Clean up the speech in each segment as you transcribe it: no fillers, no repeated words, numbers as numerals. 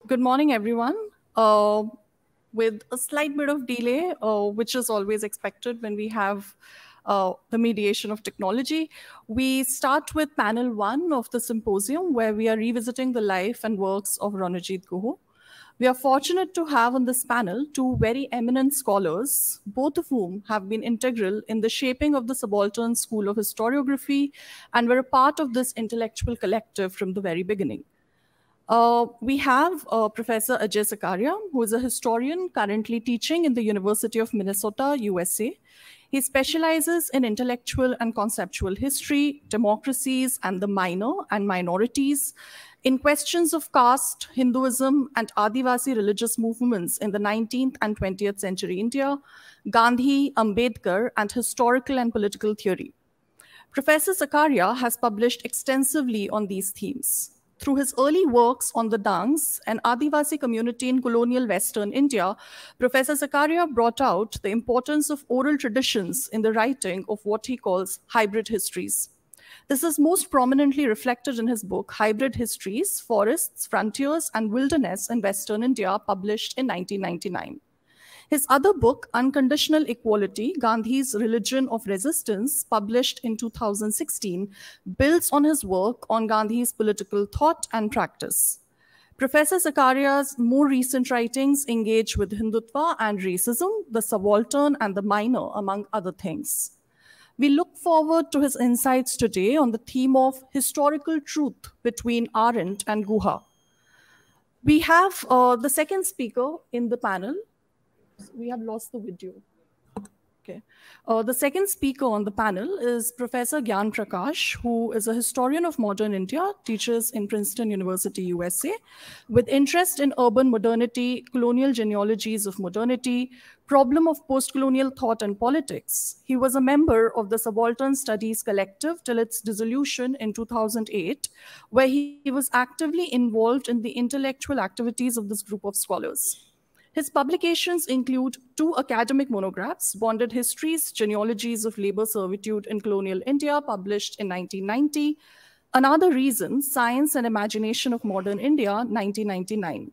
Good morning, everyone. With a slight bit of delay, which is always expected when we have the mediation of technology, we start with panel 1 of the symposium, where we are revisiting the life and works of Ranajit Guha. We are fortunate to have on this panel two very eminent scholars, both of whom have been integral in the shaping of the subaltern school of historiography and were a part of this intellectual collective from the very beginning. We have Professor Ajay Skaria, who is a historian currently teaching in the University of Minnesota, USA. He specializes in intellectual and conceptual history, democracies and the minor and minorities, in questions of caste, Hinduism, and Adivasi religious movements in the 19th and 20th century India, Gandhi, Ambedkar, and historical and political theory. Professor Skaria has published extensively on these themes. Through his early works on the Dangs, an Adivasi community in colonial Western India, Professor Skaria brought out the importance of oral traditions in the writing of what he calls hybrid histories. This is most prominently reflected in his book, Hybrid Histories, Forests, Frontiers, and Wilderness in Western India, published in 1999. His other book, Unconditional Equality, Gandhi's Religion of Resistance, published in 2016, builds on his work on Gandhi's political thought and practice. Professor Skaria's more recent writings engage with Hindutva and racism, the subaltern and the minor, among other things. We look forward to his insights today on the theme of historical truth between Arendt and Guha. We have the second speaker in the panel. We have lost the video. Okay. The second speaker on the panel is Professor Gyan Prakash, who is a historian of modern India, teaches in Princeton University, USA, with interest in urban modernity, colonial genealogies of modernity, problem of post-colonial thought and politics. He was a member of the Subaltern Studies Collective till its dissolution in 2008, where he was actively involved in the intellectual activities of this group of scholars. His publications include 2 academic monographs, Bonded Histories, Genealogies of Labor Servitude in Colonial India, published in 1990, Another Reason, Science and Imagination of Modern India, 1999.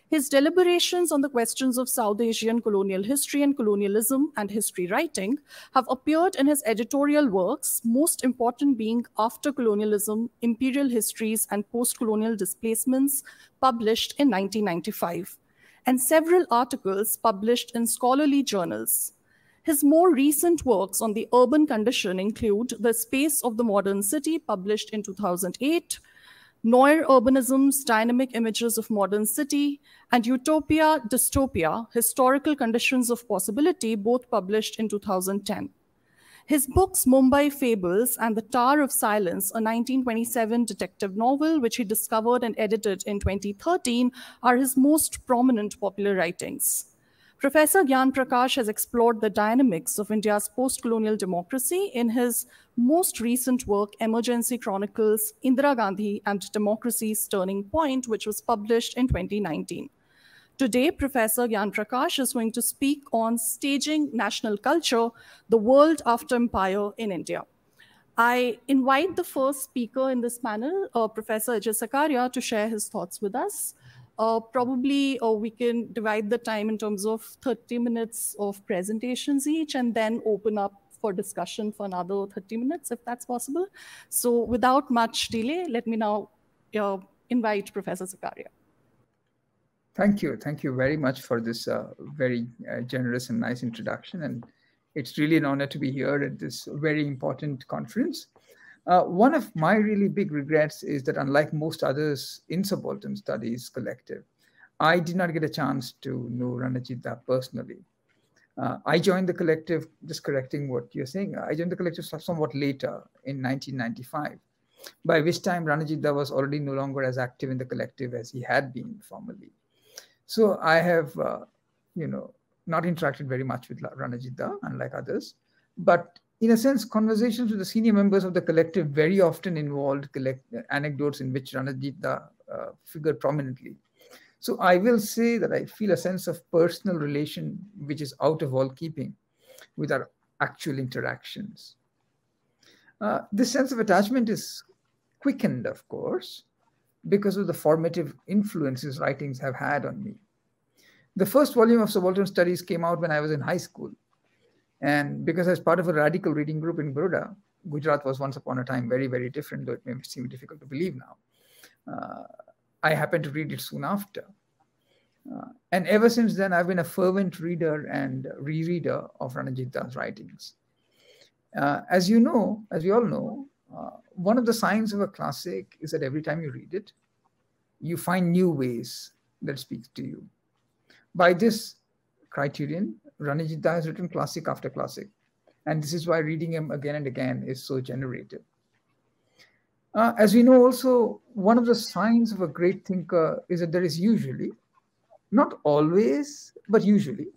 His deliberations on the questions of South Asian colonial history and colonialism and history writing have appeared in his editorial works, most important being After Colonialism, Imperial Histories and Post-Colonial Displacements, published in 1995. And several articles published in scholarly journals. His more recent works on the urban condition include The Space of the Modern City, published in 2008, Neue Urbanisms, Dynamic Images of Modern City, and Utopia, Dystopia, Historical Conditions of Possibility, both published in 2010. His books, Mumbai Fables and The Tower of Silence, a 1927 detective novel, which he discovered and edited in 2013, are his most prominent popular writings. Professor Gyan Prakash has explored the dynamics of India's post-colonial democracy in his most recent work, Emergency Chronicles, Indira Gandhi and Democracy's Turning Point, which was published in 2019. Today, Professor Gyan Prakash is going to speak on staging national culture, the world after empire in India. I invite the first speaker in this panel, Professor Ajay Skaria, to share his thoughts with us. Probably we can divide the time in terms of 30 minutes of presentations each and then open up for discussion for another 30 minutes, if that's possible. So without much delay, let me now invite Professor Skaria. Thank you. Thank you very much for this very generous and nice introduction. And it's really an honor to be here at this very important conference. One of my really big regrets is that unlike most others in Subaltern Studies Collective, I did not get a chance to know Ranajit Guha personally. I joined the collective, just correcting what you're saying, I joined the collective somewhat later in 1995, by which time Ranajit Guha was already no longer as active in the collective as he had been formerly. So I have, not interacted very much with Ranajit Guha, unlike others. But in a sense, conversations with the senior members of the collective very often involved anecdotes in which Ranajit Guha figured prominently. So I will say that I feel a sense of personal relation which is out of all keeping with our actual interactions. This sense of attachment is quickened, of course, because of the formative influence his writings have had on me. The first volume of Subaltern Studies came out when I was in high school. And because I was part of a radical reading group in Baroda, Gujarat was once upon a time very, very different, though it may seem difficult to believe now. I happened to read it soon after. And ever since then, I've been a fervent reader and rereader of Ranajit Das' writings. As you know, as we all know, one of the signs of a classic is that every time you read it, you find new ways that speak to you. By this criterion, Ranajit Das has written classic after classic. And this is why reading him again and again is so generative. As we know also, one of the signs of a great thinker is that there is usually, not always, but usually,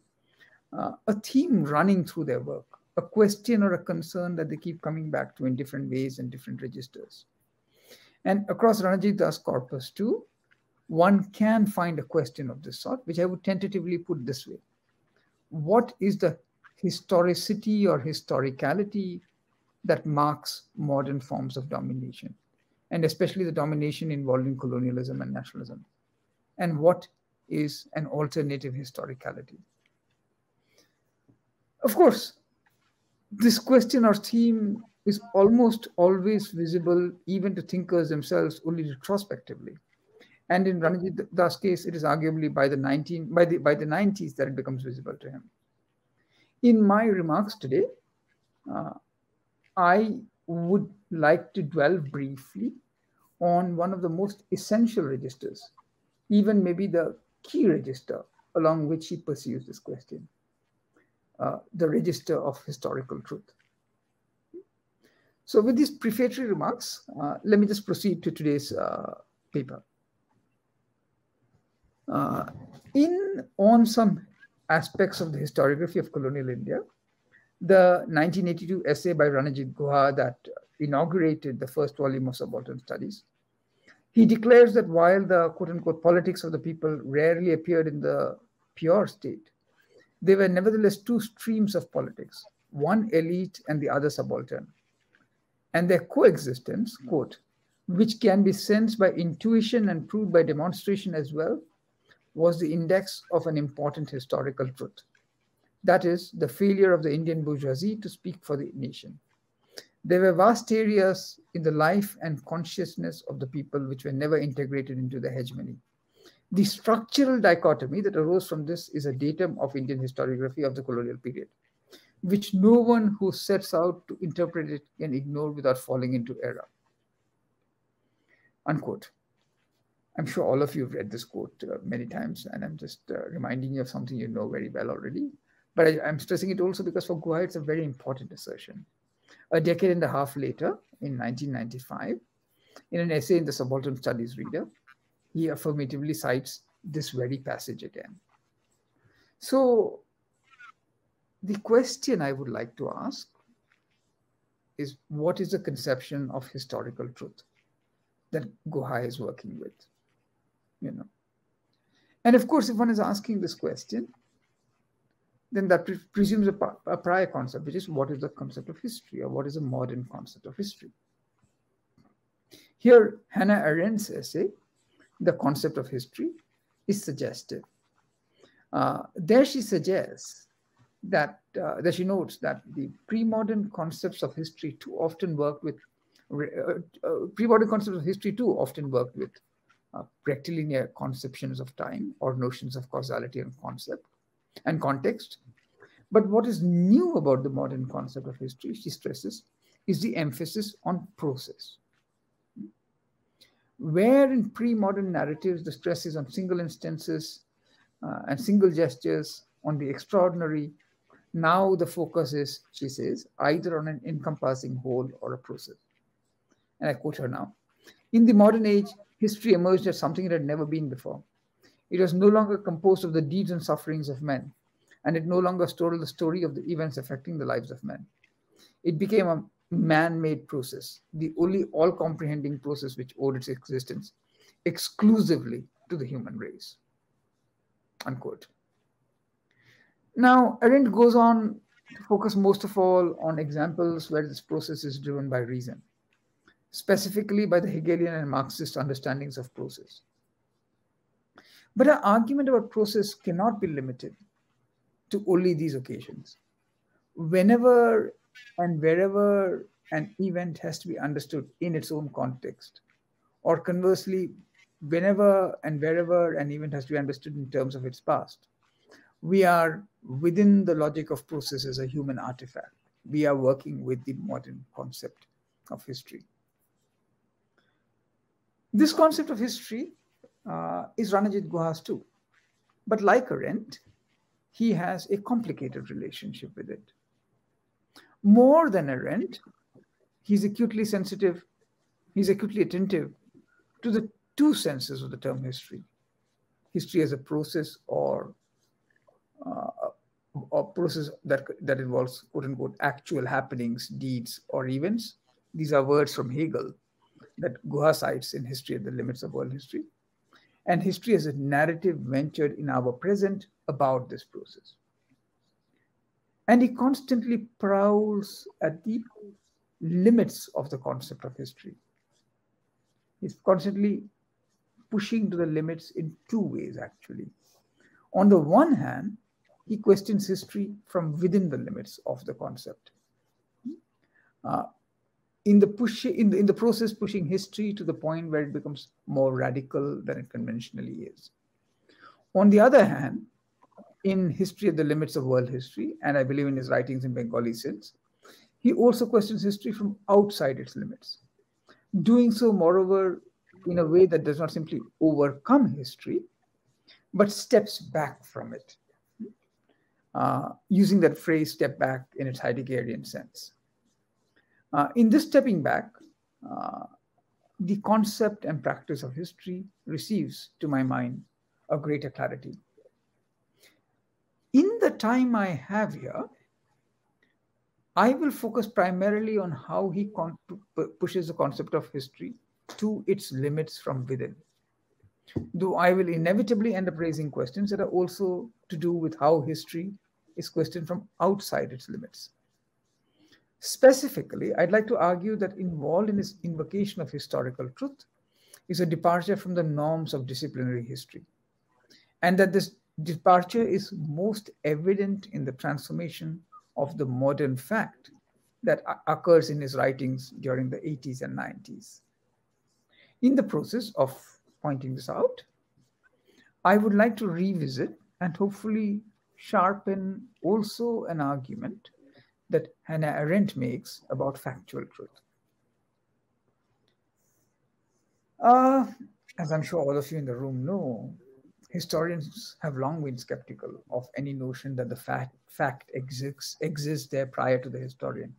a theme running through their work, a question or a concern that they keep coming back to in different ways and different registers. And across Ranajit Das' corpus too, one can find a question of this sort, which I would tentatively put this way. What is the historicity or historicality that marks modern forms of domination, and especially the domination involving colonialism and nationalism? And what is an alternative historicality? Of course, this question or theme is almost always visible even to thinkers themselves only retrospectively. And in Ranajit Das' case, it is arguably by the 90s that it becomes visible to him. In my remarks today, I would like to dwell briefly on one of the most essential registers, even maybe the key register along which he pursues this question, the register of historical truth. So with these prefatory remarks, let me just proceed to today's paper. On some aspects of the historiography of colonial India, the 1982 essay by Ranajit Guha that inaugurated the first volume of Subaltern Studies, he declares that while the quote-unquote politics of the people rarely appeared in the pure state, there were nevertheless two streams of politics, one elite and the other subaltern. And their coexistence, quote, which can be sensed by intuition and proved by demonstration as well, was the index of an important historical truth. That is, the failure of the Indian bourgeoisie to speak for the nation. There were vast areas in the life and consciousness of the people which were never integrated into the hegemony. The structural dichotomy that arose from this is a datum of Indian historiography of the colonial period, which no one who sets out to interpret it can ignore without falling into error. Unquote. I'm sure all of you have read this quote many times, and I'm just reminding you of something you know very well already. But I'm stressing it also because for Guha, it's a very important assertion. A decade and a half later, in 1995, in an essay in the Subaltern Studies Reader, he affirmatively cites this very passage again. So the question I would like to ask is, what is the conception of historical truth that Guha is working with? You know, and of course, if one is asking this question, then that presumes a prior concept, which is what is the concept of history, or what is a modern concept of history. Here, Hannah Arendt's essay, The Concept of History, is suggestive. There she suggests that she notes that the pre-modern concepts of history too often worked with rectilinear conceptions of time or notions of causality and concept and context. But what is new about the modern concept of history, she stresses, is the emphasis on process. Where in pre-modern narratives the stress is on single instances and single gestures, on the extraordinary, now the focus is, she says, either on an encompassing whole or a process. And I quote her now. In the modern age, history emerged as something it had never been before. It was no longer composed of the deeds and sufferings of men, and it no longer told the story of the events affecting the lives of men. It became a man-made process, the only all-comprehending process which owed its existence exclusively to the human race. Unquote. Now, Arendt goes on to focus most of all on examples where this process is driven by reason. specifically by the Hegelian and Marxist understandings of process. But our argument about process cannot be limited to only these occasions. Whenever and wherever an event has to be understood in its own context, or conversely, whenever and wherever an event has to be understood in terms of its past, we are within the logic of process as a human artifact. We are working with the modern concept of history. This concept of history is Ranajit Guha's too. But like Arendt, he has a complicated relationship with it. More than Arendt, he's acutely sensitive, he's acutely attentive to the two senses of the term history. History as a process or process that involves, quote unquote, actual happenings, deeds, or events. These are words from Hegel that Guha cites in History at the Limits of World History. And history as a narrative ventured in our present about this process. And he constantly prowls at the limits of the concept of history. He's constantly pushing to the limits in two ways, actually. On the one hand, he questions history from within the limits of the concept. In the process, pushing history to the point where it becomes more radical than it conventionally is. On the other hand, in History at the Limits of World History, and I believe in his writings in Bengali since, he also questions history from outside its limits. Doing so, moreover, in a way that does not simply overcome history, but steps back from it. Using that phrase, step back, in its Heideggerian sense. In this stepping back, the concept and practice of history receives, to my mind, a greater clarity. In the time I have here, I will focus primarily on how he pushes the concept of history to its limits from within. Though I will inevitably end up raising questions that are also to do with how history is questioned from outside its limits. Specifically, I'd like to argue that involved in his invocation of historical truth is a departure from the norms of disciplinary history, and that this departure is most evident in the transformation of the modern fact that occurs in his writings during the 80s and 90s. In the process of pointing this out, I would like to revisit and hopefully sharpen also an argument that Hannah Arendt makes about factual truth. As I'm sure all of you in the room know, historians have long been skeptical of any notion that the fact exists there prior to the historian.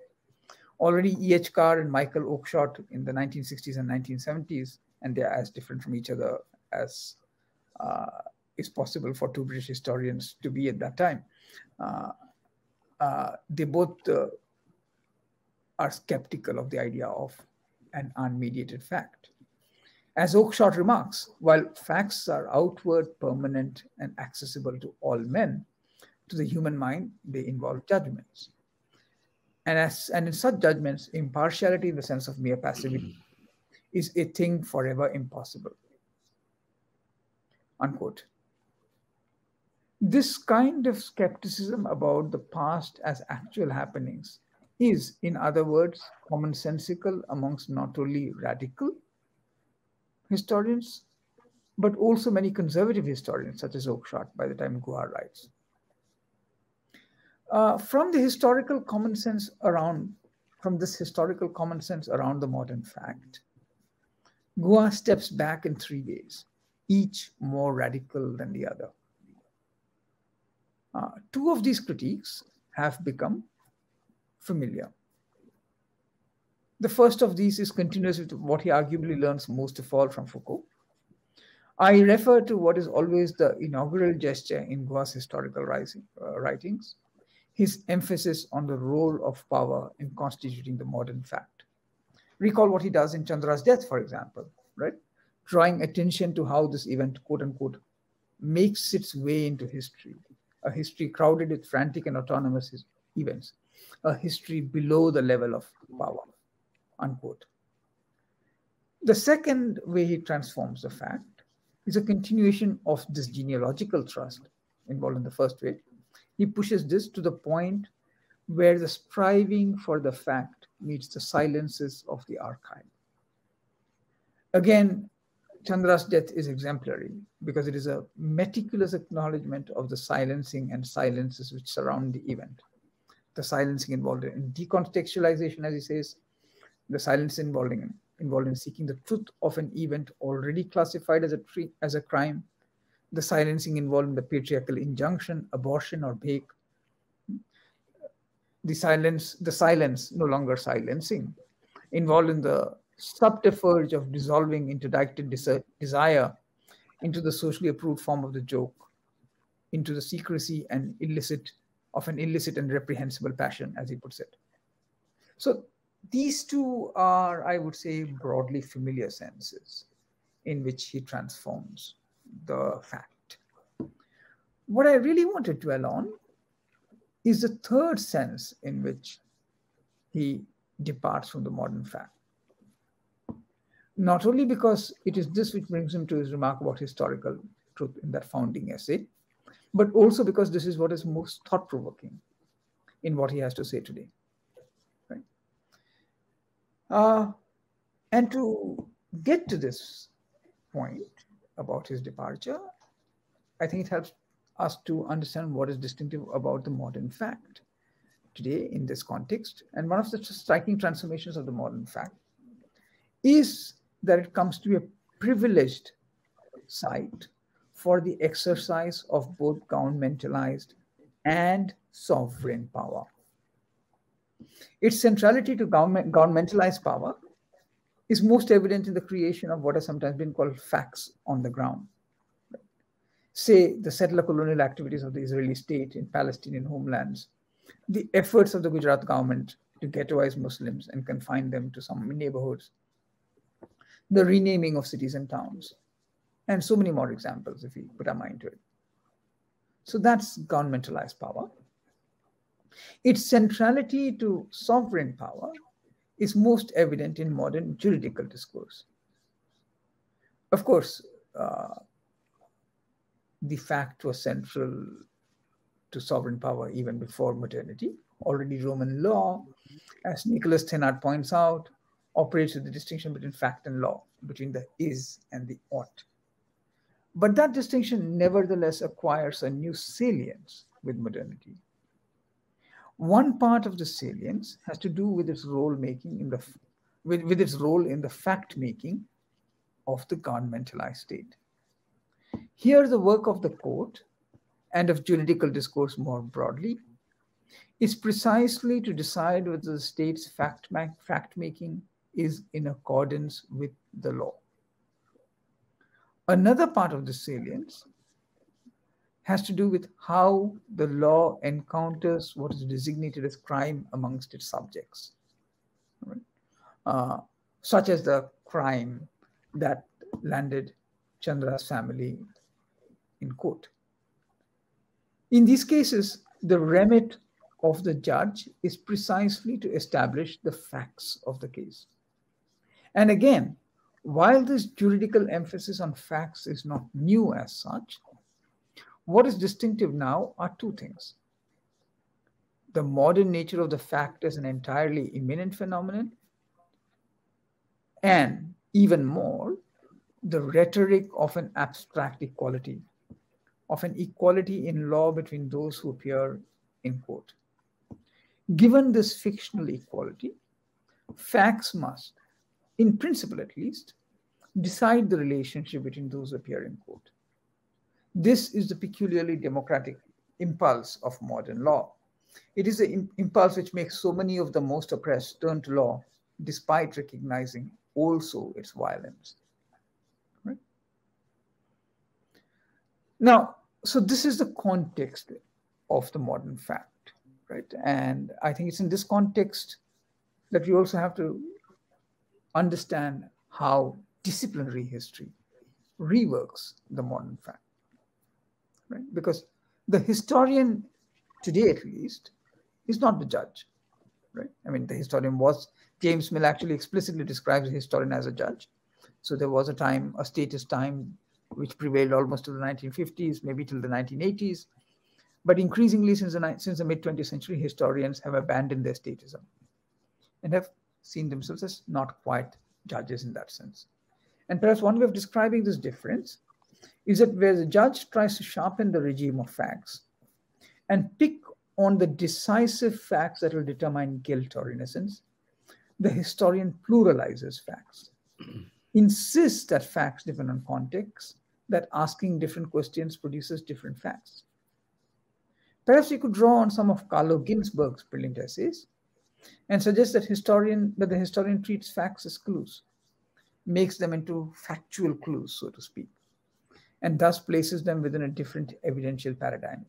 Already E.H. Carr and Michael Oakeshott in the 1960s and 1970s, and they are as different from each other as is possible for two British historians to be at that time. They both are skeptical of the idea of an unmediated fact. As Oakeshott remarks, while facts are outward, permanent, and accessible to all men, to the human mind, they involve judgments. And in such judgments, impartiality in the sense of mere passivity is a thing forever impossible. Unquote. This kind of skepticism about the past as actual happenings is, in other words, commonsensical amongst not only radical historians, but also many conservative historians, such as Oakeshott, by the time Guha writes. From this historical common sense around the modern fact, Guha steps back in three ways, each more radical than the other. Two of these critiques have become familiar. The first of these is continuous with what he arguably learns most of all from Foucault. I refer to what is always the inaugural gesture in Guha's historical writings, his emphasis on the role of power in constituting the modern fact. Recall what he does in Chandra's death, for example, right? Drawing attention to how this event, quote unquote, makes its way into history, a history crowded with frantic and autonomous events, a history below the level of power, unquote. The second way he transforms the fact is a continuation of this genealogical trust involved in the first way. He pushes this to the point where the striving for the fact meets the silences of the archive. Again, Chandra's death is exemplary because it is a meticulous acknowledgement of the silencing and silences which surround the event. The silencing involved in decontextualization, as he says, the silence involved in seeking the truth of an event already classified as a crime, the silencing involved in the patriarchal injunction, abortion or bake, the silence no longer silencing, involved in the subterfuge of dissolving interdicted desire into the socially approved form of the joke, into the secrecy and illicit and reprehensible passion, as he puts it. So these two are, I would say, broadly familiar senses in which he transforms the fact. What I really want to dwell on is the third sense in which he departs from the modern fact. Not only because it is this which brings him to his remark about historical truth in that founding essay, but also because this is what is most thought-provoking in what he has to say today. Right? And to get to this point about his departure, I think it helps us to understand what is distinctive about the modern fact today in this context. And one of the striking transformations of the modern fact is that it comes to be a privileged site for the exercise of both governmentalized and sovereign power. Its centrality to governmentalized power is most evident in the creation of what has sometimes been called facts on the ground. Say, the settler colonial activities of the Israeli state in Palestinian homelands, the efforts of the Gujarat government to ghettoize Muslims and confine them to some neighborhoods, the renaming of cities and towns, and so many more examples if we put our mind to it. So that's governmentalized power. Its centrality to sovereign power is most evident in modern juridical discourse. Of course, the fact was central to sovereign power even before modernity. Already Roman law, as Nicholas Thénard points out, operates with the distinction between fact and law, between the is and the ought. But that distinction nevertheless acquires a new salience with modernity. One part of the salience has to do with its role making with its role in the fact making of the governmentalized state. Here, the work of the court and of juridical discourse more broadly is precisely to decide whether the state's fact making is in accordance with the law. Another part of the salience has to do with how the law encounters what is designated as crime amongst its subjects, right? Such as the crime that landed Chandra's family in court. In these cases, the remit of the judge is precisely to establish the facts of the case. And again, while this juridical emphasis on facts is not new as such, what is distinctive now are two things. The modern nature of the fact as an entirely immanent phenomenon, and even more, the rhetoric of an abstract equality, of an equality in law between those who appear in court. Given this fictional equality, facts must, in principle at least, decide the relationship between those who appear in court. This is the peculiarly democratic impulse of modern law. It is the impulse which makes so many of the most oppressed turn to law, despite recognizing also its violence. Right? Now, so this is the context of the modern fact, right? And I think it's in this context that we also have to understand how disciplinary history reworks the modern fact, right? Because the historian, today at least, is not the judge, right? I mean, the historian was, James Mill actually explicitly describes the historian as a judge. So there was a time, a status time, which prevailed almost till the 1950s, maybe till the 1980s. But increasingly, since the mid-20th century, historians have abandoned their statism and have seen themselves as not quite judges in that sense. And perhaps one way of describing this difference is that where the judge tries to sharpen the regime of facts and pick on the decisive facts that will determine guilt or innocence, the historian pluralizes facts, insists that facts depend on context, that asking different questions produces different facts. Perhaps you could draw on some of Carlo Ginzburg's brilliant essays and suggest that the historian treats facts as clues, makes them into factual clues, so to speak, and thus places them within a different evidential paradigm.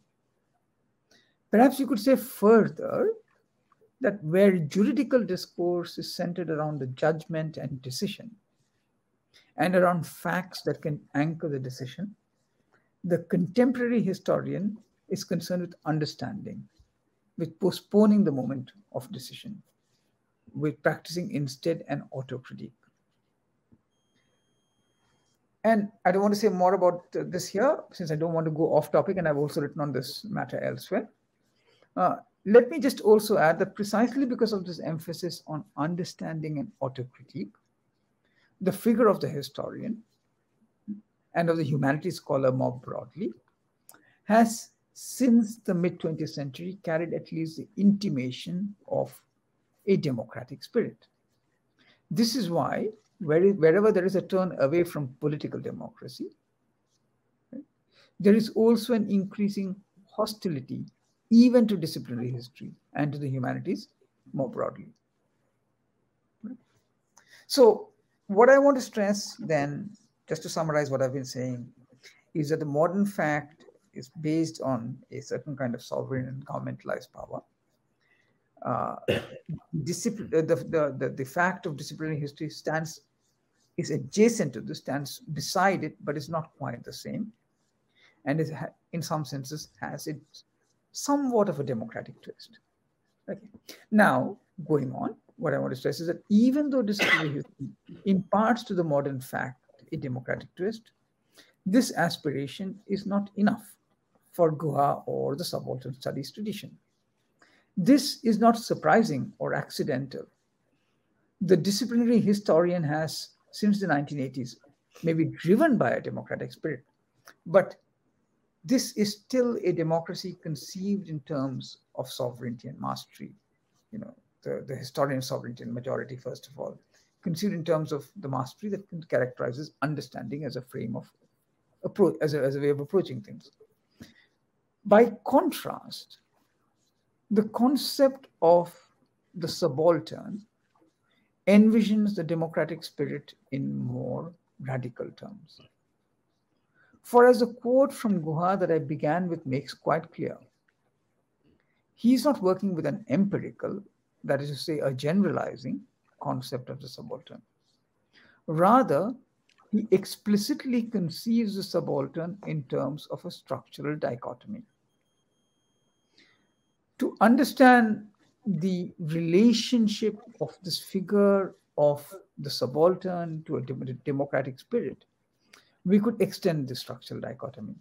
Perhaps you could say further that where juridical discourse is centered around the judgment and decision, and around facts that can anchor the decision, the contemporary historian is concerned with understanding, with postponing the moment of decision, with practicing instead an autocritique. And I don't want to say more about this here, since I don't want to go off topic, and I've also written on this matter elsewhere. Let me just also add that precisely because of this emphasis on understanding and autocritique, the figure of the historian and of the humanities scholar more broadly has, since the mid-20th century, carried at least the intimation of a democratic spirit. This is why wherever there is a turn away from political democracy, right, there is also an increasing hostility even to disciplinary history and to the humanities more broadly. Right? So what I want to stress then, just to summarize what I've been saying, is that the modern fact is based on a certain kind of sovereign and governmentalized power. The fact of disciplinary history is adjacent to this, stands beside it, but is not quite the same, and is in some senses has it somewhat of a democratic twist. Okay. Now, going on, what I want to stress is that even though disciplinary history imparts to the modern fact a democratic twist, this aspiration is not enough for Guha or the subaltern studies tradition. This is not surprising or accidental. The disciplinary historian has, since the 1980s, maybe driven by a democratic spirit, but this is still a democracy conceived in terms of sovereignty and mastery. You know, the historian sovereignty and majority, first of all, conceived in terms of the mastery that characterizes understanding as a frame of approach, as a way of approaching things. By contrast, the concept of the subaltern envisions the democratic spirit in more radical terms. For as a quote from Guha that I began with makes quite clear, he's not working with an empirical, that is to say, a generalizing concept of the subaltern. Rather, he explicitly conceives the subaltern in terms of a structural dichotomy. To understand the relationship of this figure of the subaltern to a democratic spirit, we could extend the structural dichotomy.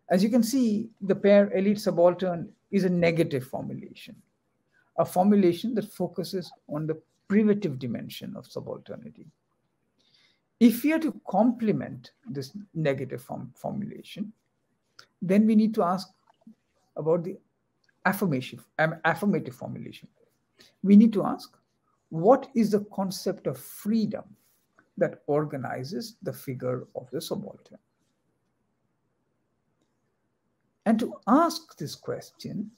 As you can see, the pair elite-subaltern is a negative formulation, a formulation that focuses on the privative dimension of subalternity. If we are to complement this negative formulation, then we need to ask about the affirmative formulation. We need to ask, what is the concept of freedom that organizes the figure of the subaltern? And to ask this question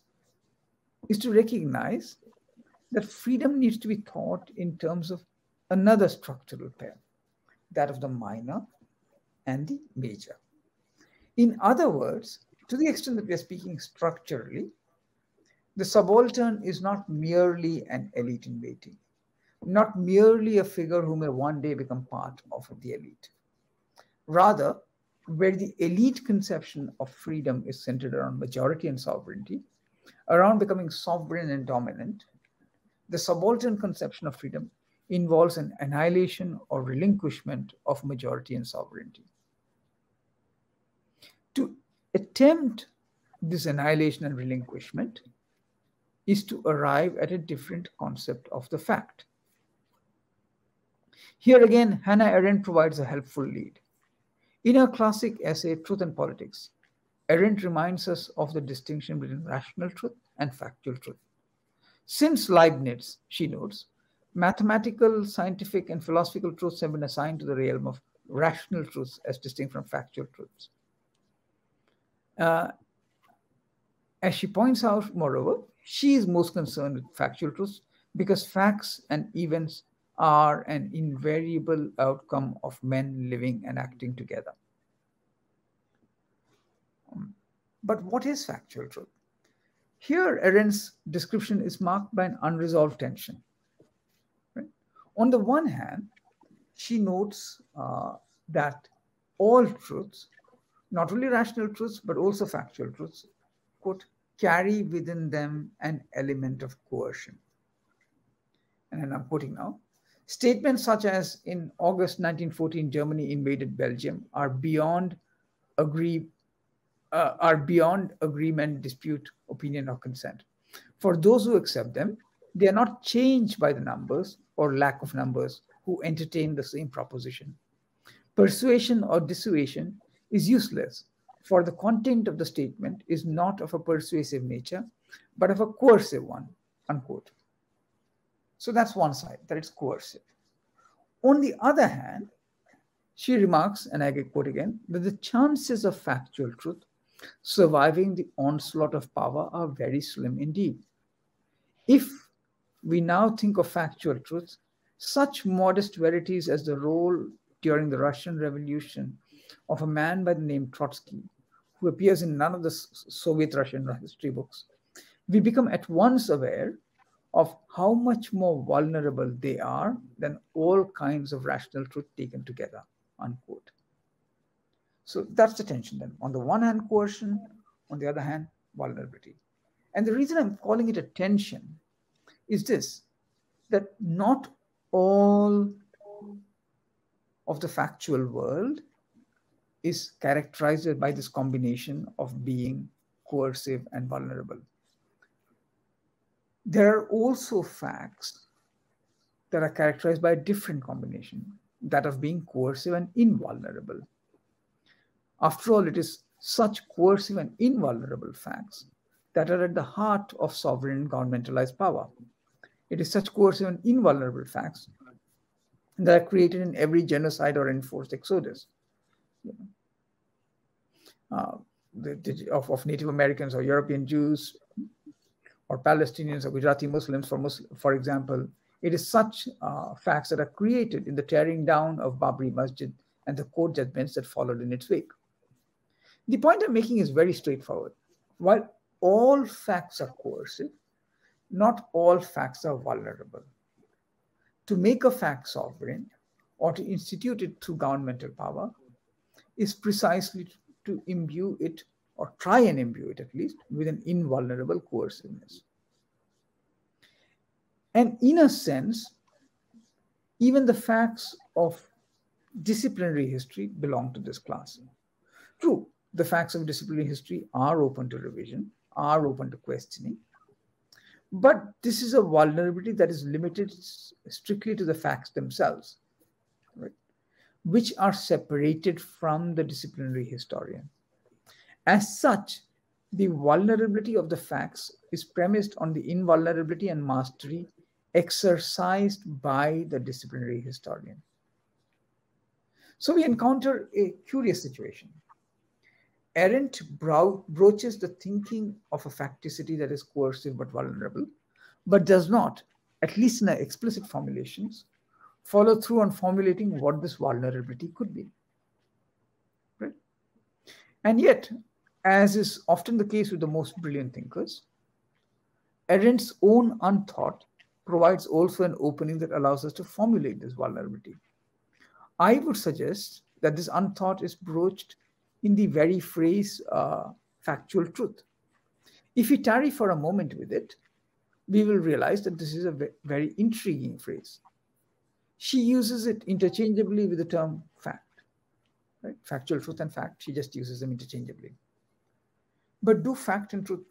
is to recognize that freedom needs to be thought in terms of another structural pair, that of the minor and the major. In other words, to the extent that we are speaking structurally, the subaltern is not merely an elite in waiting, not merely a figure who may one day become part of the elite. Rather, where the elite conception of freedom is centered around majority and sovereignty, around becoming sovereign and dominant, the subaltern conception of freedom involves an annihilation or relinquishment of majority and sovereignty. To attempt this annihilation and relinquishment is to arrive at a different concept of the fact. Here again, Hannah Arendt provides a helpful lead. In her classic essay, Truth and Politics, Arendt reminds us of the distinction between rational truth and factual truth. Since Leibniz, she notes, mathematical, scientific, and philosophical truths have been assigned to the realm of rational truths as distinct from factual truths. As she points out, moreover, she is most concerned with factual truths because facts and events are an invariable outcome of men living and acting together. But what is factual truth? Here, Arendt's description is marked by an unresolved tension. Right? On the one hand, she notes that all truths, not only rational truths, but also factual truths, quote, carry within them an element of coercion. And I'm quoting now, statements such as in August 1914, Germany invaded Belgium are beyond agreement, dispute, opinion, or consent. For those who accept them, they are not changed by the numbers or lack of numbers who entertain the same proposition. Persuasion or dissuasion is useless, for the content of the statement is not of a persuasive nature, but of a coercive one, unquote. So that's one side, that it's coercive. On the other hand, she remarks, and I quote again, that the chances of factual truth surviving the onslaught of power are very slim indeed. If we now think of factual truths, such modest verities as the role during the Russian Revolution of a man by the name Trotsky, who appears in none of the Soviet Russian history books, we become at once aware of how much more vulnerable they are than all kinds of rational truth taken together, unquote. So that's the tension then. On the one hand, coercion, on the other hand, vulnerability. And the reason I'm calling it a tension is this, that not all of the factual world is characterized by this combination of being coercive and vulnerable. There are also facts that are characterized by a different combination, that of being coercive and invulnerable. After all, it is such coercive and invulnerable facts that are at the heart of sovereign governmentalized power. It is such coercive and invulnerable facts that are created in every genocide or enforced exodus of Native Americans or European Jews or Palestinians or Gujarati Muslims, for example. It is such facts that are created in the tearing down of Babri Masjid and the court judgments that followed in its wake. The point I'm making is very straightforward. While all facts are coercive, not all facts are vulnerable. To make a fact sovereign or to institute it through governmental power is precisely to imbue it, or try and imbue it at least, with an invulnerable coerciveness. And in a sense, even the facts of disciplinary history belong to this class. True, the facts of disciplinary history are open to revision, are open to questioning, but this is a vulnerability that is limited strictly to the facts themselves, right, which are separated from the disciplinary historian. As such, the vulnerability of the facts is premised on the invulnerability and mastery exercised by the disciplinary historian. So we encounter a curious situation. Arendt broaches the thinking of a facticity that is coercive but vulnerable, but does not, at least in her explicit formulations, follow through on formulating what this vulnerability could be. Right? And yet, as is often the case with the most brilliant thinkers, Arendt's own unthought provides also an opening that allows us to formulate this vulnerability. I would suggest that this unthought is broached in the very phrase factual truth. If we tarry for a moment with it, we will realize that this is a very intriguing phrase. She uses it interchangeably with the term fact, right? Factual truth and fact, she just uses them interchangeably. But do fact and truth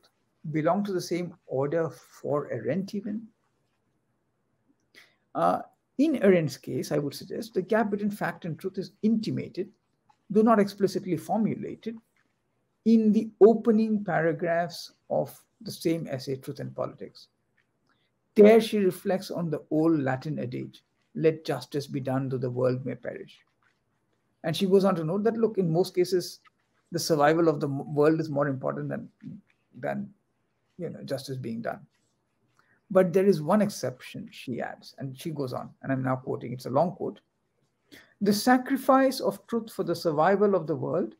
belong to the same order for Arendt even? In Arendt's case, I would suggest the gap between fact and truth is intimated, though not explicitly formulated, in the opening paragraphs of the same essay, Truth and Politics. There she reflects on the old Latin adage, let justice be done though the world may perish. And she goes on to note that, look, in most cases, the survival of the world is more important than justice being done. But there is one exception, she adds, and she goes on, and I'm now quoting, it's a long quote. The sacrifice of truth for the survival of the world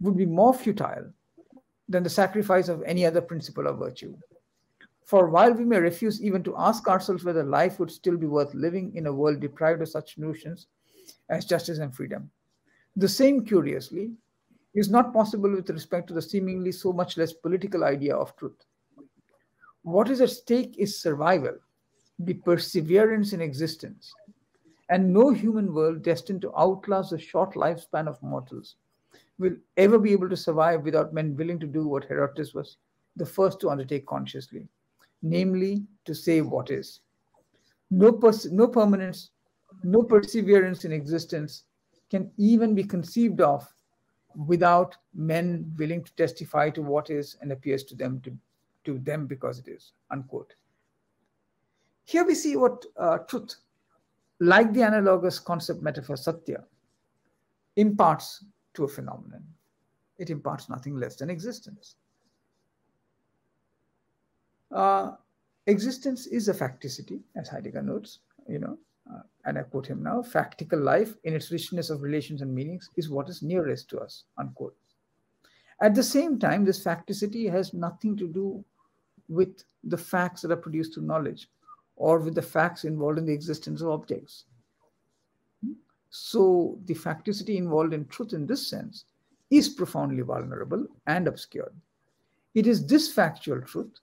would be more futile than the sacrifice of any other principle of virtue. For while we may refuse even to ask ourselves whether life would still be worth living in a world deprived of such notions as justice and freedom, the same, curiously, is not possible with respect to the seemingly so much less political idea of truth. What is at stake is survival, the perseverance in existence, and no human world destined to outlast the short lifespan of mortals will ever be able to survive without men willing to do what Herodotus was the first to undertake consciously, namely to save what is. No permanence, no perseverance in existence can even be conceived of without men willing to testify to what is and appears to them because it is, unquote. Here we see what truth, like the analogous concept metaphor satya, imparts to a phenomenon. It imparts nothing less than existence. Existence is a facticity, as Heidegger notes, and I quote him now, factical life in its richness of relations and meanings is what is nearest to us, unquote. At the same time, this facticity has nothing to do with the facts that are produced through knowledge or with the facts involved in the existence of objects. So the facticity involved in truth in this sense is profoundly vulnerable and obscure. It is this factual truth,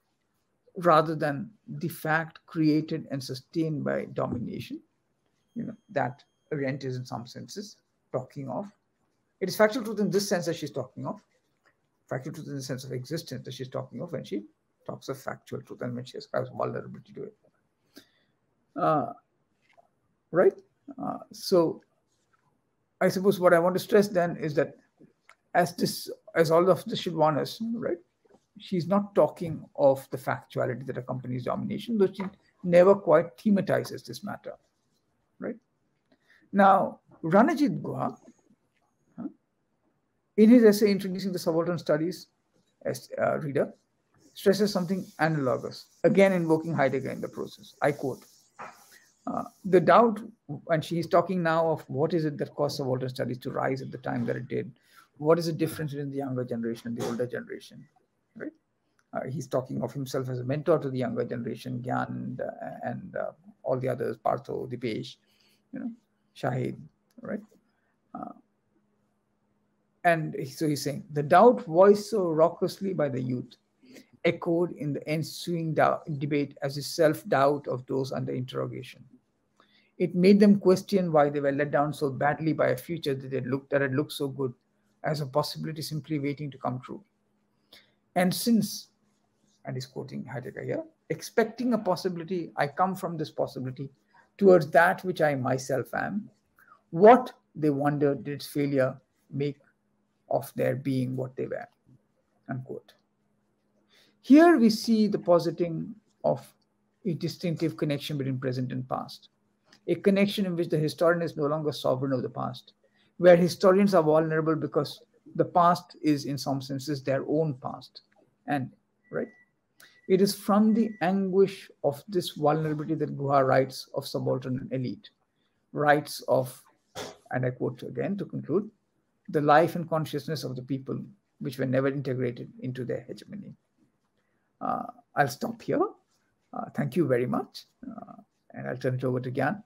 rather than the fact created and sustained by domination, that Arendt is in some senses talking of. It is factual truth in this sense that she's talking of, factual truth in the sense of existence that she's talking of when she talks of factual truth and when she ascribes vulnerability to it. Right? So I suppose what I want to stress then is that as all of this should warn us, right? She's not talking of the factuality that accompanies domination, though she never quite thematizes this matter, right? Now, Ranajit Guha, in his essay introducing the subaltern studies, as reader, stresses something analogous, again invoking Heidegger in the process. I quote, the doubt, and she's talking now of what is it that caused subaltern studies to rise at the time that it did. What is the difference between the younger generation and the older generation, right? He's talking of himself as a mentor to the younger generation, Gyan and all the others, Partho, Dipesh, Shahid, right? And so he's saying, the doubt voiced so raucously by the youth echoed in the ensuing debate as a self-doubt of those under interrogation. It made them question why they were let down so badly by a future that had looked so good, as a possibility simply waiting to come true. And since, and he's quoting Heidegger here, expecting a possibility, I come from this possibility towards that which I myself am, what, they wondered, did its failure make of their being what they were, unquote. Here we see the positing of a distinctive connection between present and past, a connection in which the historian is no longer sovereign of the past, where historians are vulnerable because the past is in some senses their own past. And right, it is from the anguish of this vulnerability that Guha writes of subaltern and elite, writes of, and I quote again to conclude, the life and consciousness of the people which were never integrated into their hegemony. I'll stop here. Thank you very much. And I'll turn it over to Gyan.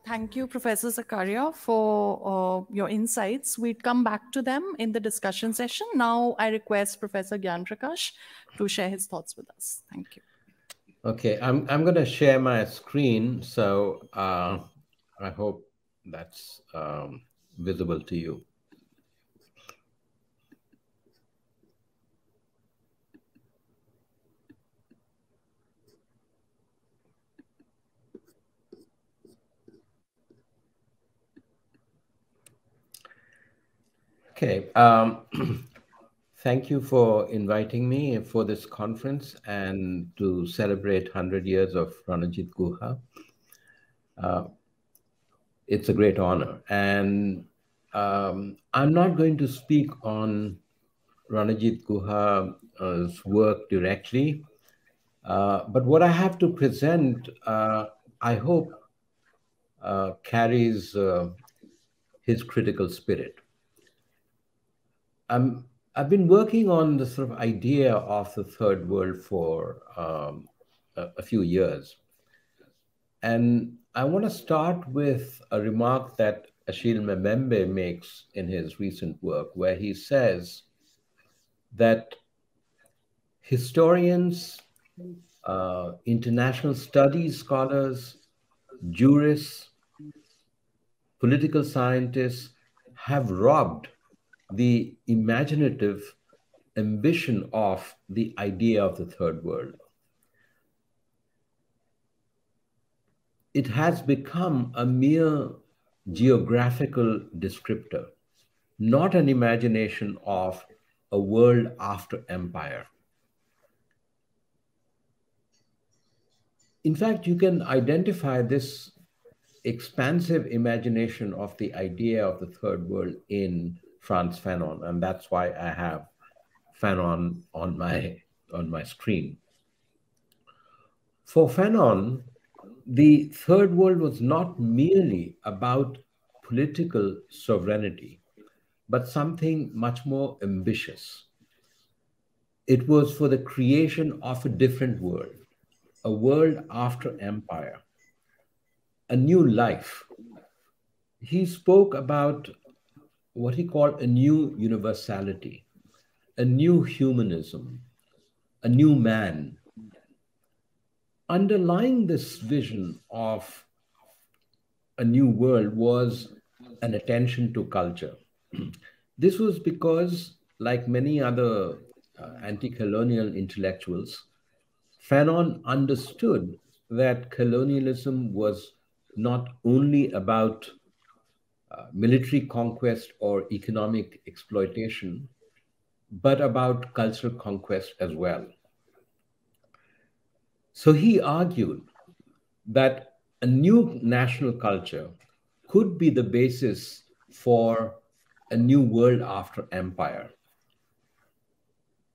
Thank you, Professor Skaria, for your insights. We'd come back to them in the discussion session. Now I request Professor Gyan Prakash to share his thoughts with us. Thank you. Okay, I'm going to share my screen, so I hope that's visible to you. Okay, thank you for inviting me for this conference and to celebrate 100 years of Ranajit Guha. It's a great honor. And I'm not going to speak on Ranajit Guha's work directly, but what I have to present, I hope, carries his critical spirit. I've been working on the sort of idea of the third world for a few years. And I want to start with a remark that Achille Mbembe makes in his recent work, where he says that historians, international studies scholars, jurists, political scientists have robbed the imaginative ambition of the idea of the third world. It has become a mere geographical descriptor, not an imagination of a world after empire. In fact, you can identify this expansive imagination of the idea of the third world in Frantz Fanon, and that's why I have Fanon on my screen. For Fanon, the third world was not merely about political sovereignty, but something much more ambitious. It was for the creation of a different world, a world after empire, a new life. He spoke about what he called a new universality, a new humanism, a new man. Underlying this vision of a new world was an attention to culture. This was because, like many other anti-colonial intellectuals, Fanon understood that colonialism was not only about military conquest or economic exploitation, but about cultural conquest as well. So he argued that a new national culture could be the basis for a new world after empire.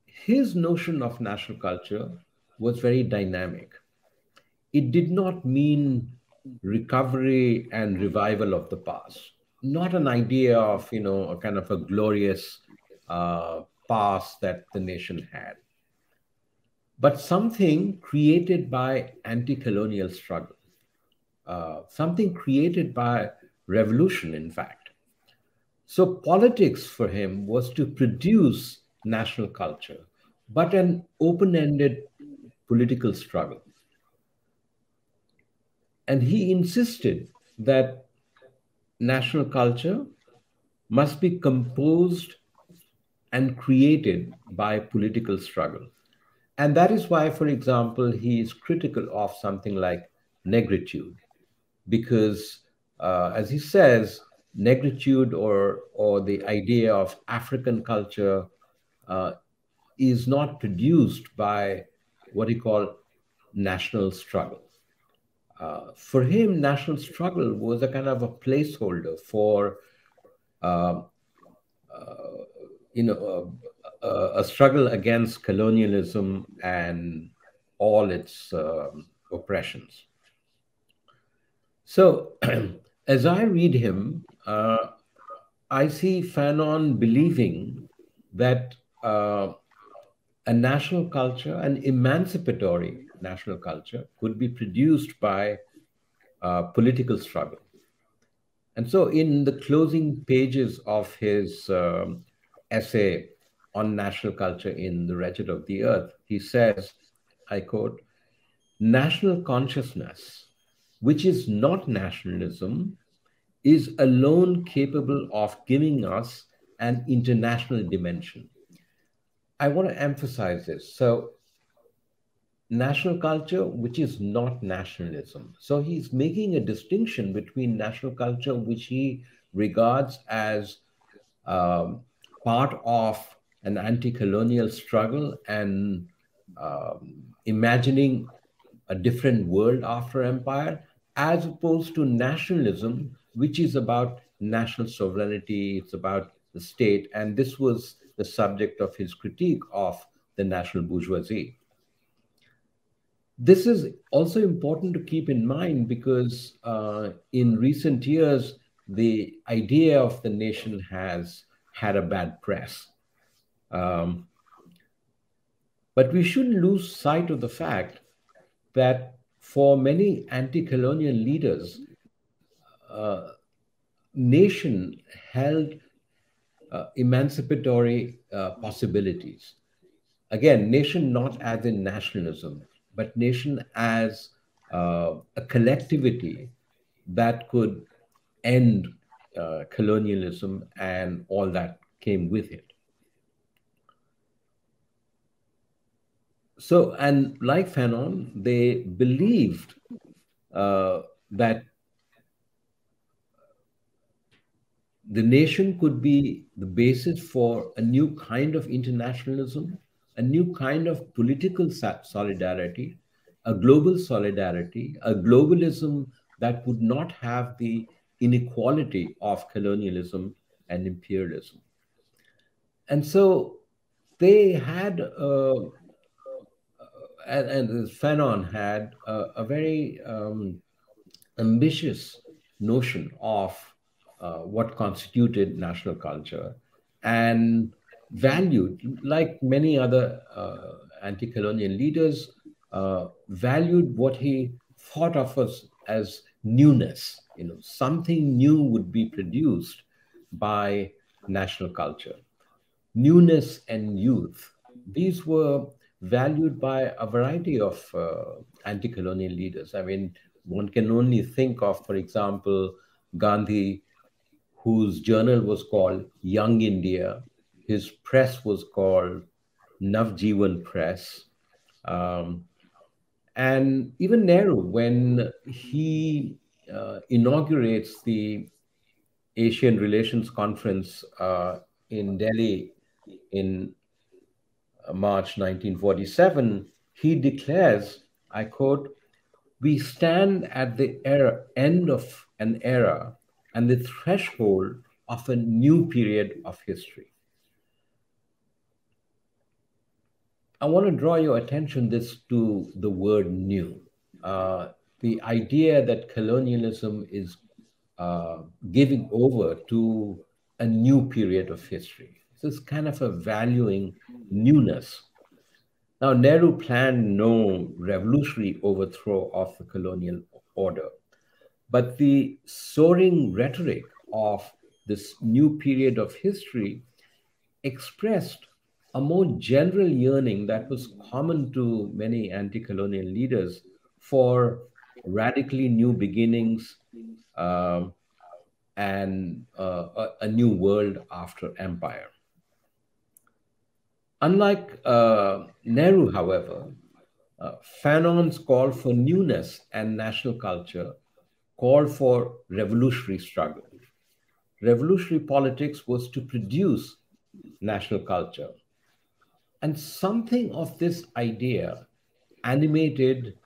His notion of national culture was very dynamic. It did not mean recovery and revival of the past, not an idea of, a kind of a glorious past that the nation had, but something created by anti-colonial struggle, something created by revolution, in fact. So politics for him was to produce national culture, but an open-ended political struggle. And he insisted that national culture must be composed and created by political struggle. And that is why, for example, he is critical of something like negritude, because as he says, negritude or the idea of African culture is not produced by what he called national struggle. For him, national struggle was a kind of a placeholder for a struggle against colonialism and all its oppressions. So as I read him, I see Fanon believing that a national culture, an emancipatory national culture, could be produced by political struggle. And so in the closing pages of his essay on national culture in The Wretched of the Earth, he says, I quote, "National consciousness, which is not nationalism, is alone capable of giving us an international dimension." I want to emphasize this. So, national culture, which is not nationalism. So he's making a distinction between national culture, which he regards as part of an anti-colonial struggle and imagining a different world after empire, as opposed to nationalism, which is about national sovereignty, it's about the state. And this was the subject of his critique of the national bourgeoisie. This is also important to keep in mind because in recent years, the idea of the nation has had a bad press. But we shouldn't lose sight of the fact that for many anti-colonial leaders, nation held emancipatory possibilities. Again, nation not as in nationalism, but nation as a collectivity that could end colonialism and all that came with it. So, and like Fanon, they believed that the nation could be the basis for a new kind of internationalism, a new kind of political solidarity, a global solidarity, a globalism that would not have the inequality of colonialism and imperialism. And so they had, and Fanon had a very ambitious notion of what constituted national culture and valued, like many other anti-colonial leaders, valued what he thought of as newness. You know, something new would be produced by national culture. Newness and youth. These were valued by a variety of anti-colonial leaders. I mean, one can only think of, for example, Gandhi, whose journal was called Young India. His press was called Navjivan Press. And even Nehru, when he inaugurates the Asian Relations Conference in Delhi in March 1947, he declares, I quote, "We stand at the end of an era and the threshold of a new period of history." I want to draw your attention to the word new. The idea that colonialism is giving over to a new period of history. This is kind of a valuing newness. Now, Nehru planned no revolutionary overthrow of the colonial order, but the soaring rhetoric of this new period of history expressed a more general yearning that was common to many anti-colonial leaders for radically new beginnings and a new world after empire. Unlike Nehru, however, Fanon's call for newness and national culture called for revolutionary struggle. Revolutionary politics was to produce national culture. And something of this idea animated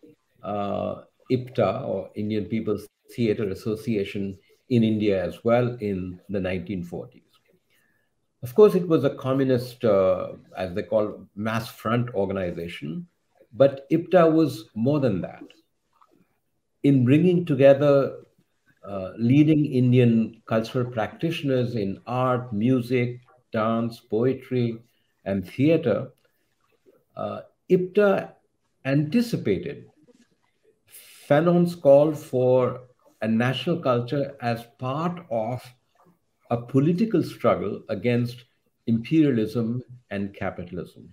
IPTA, or Indian People's Theatre Association, in India as well in the 1940s. Of course, it was a communist, as they call, mass front organization, but IPTA was more than that. In bringing together leading Indian cultural practitioners in art, music, dance, poetry, and theater, IPTA anticipated Fanon's call for a national culture as part of a political struggle against imperialism and capitalism.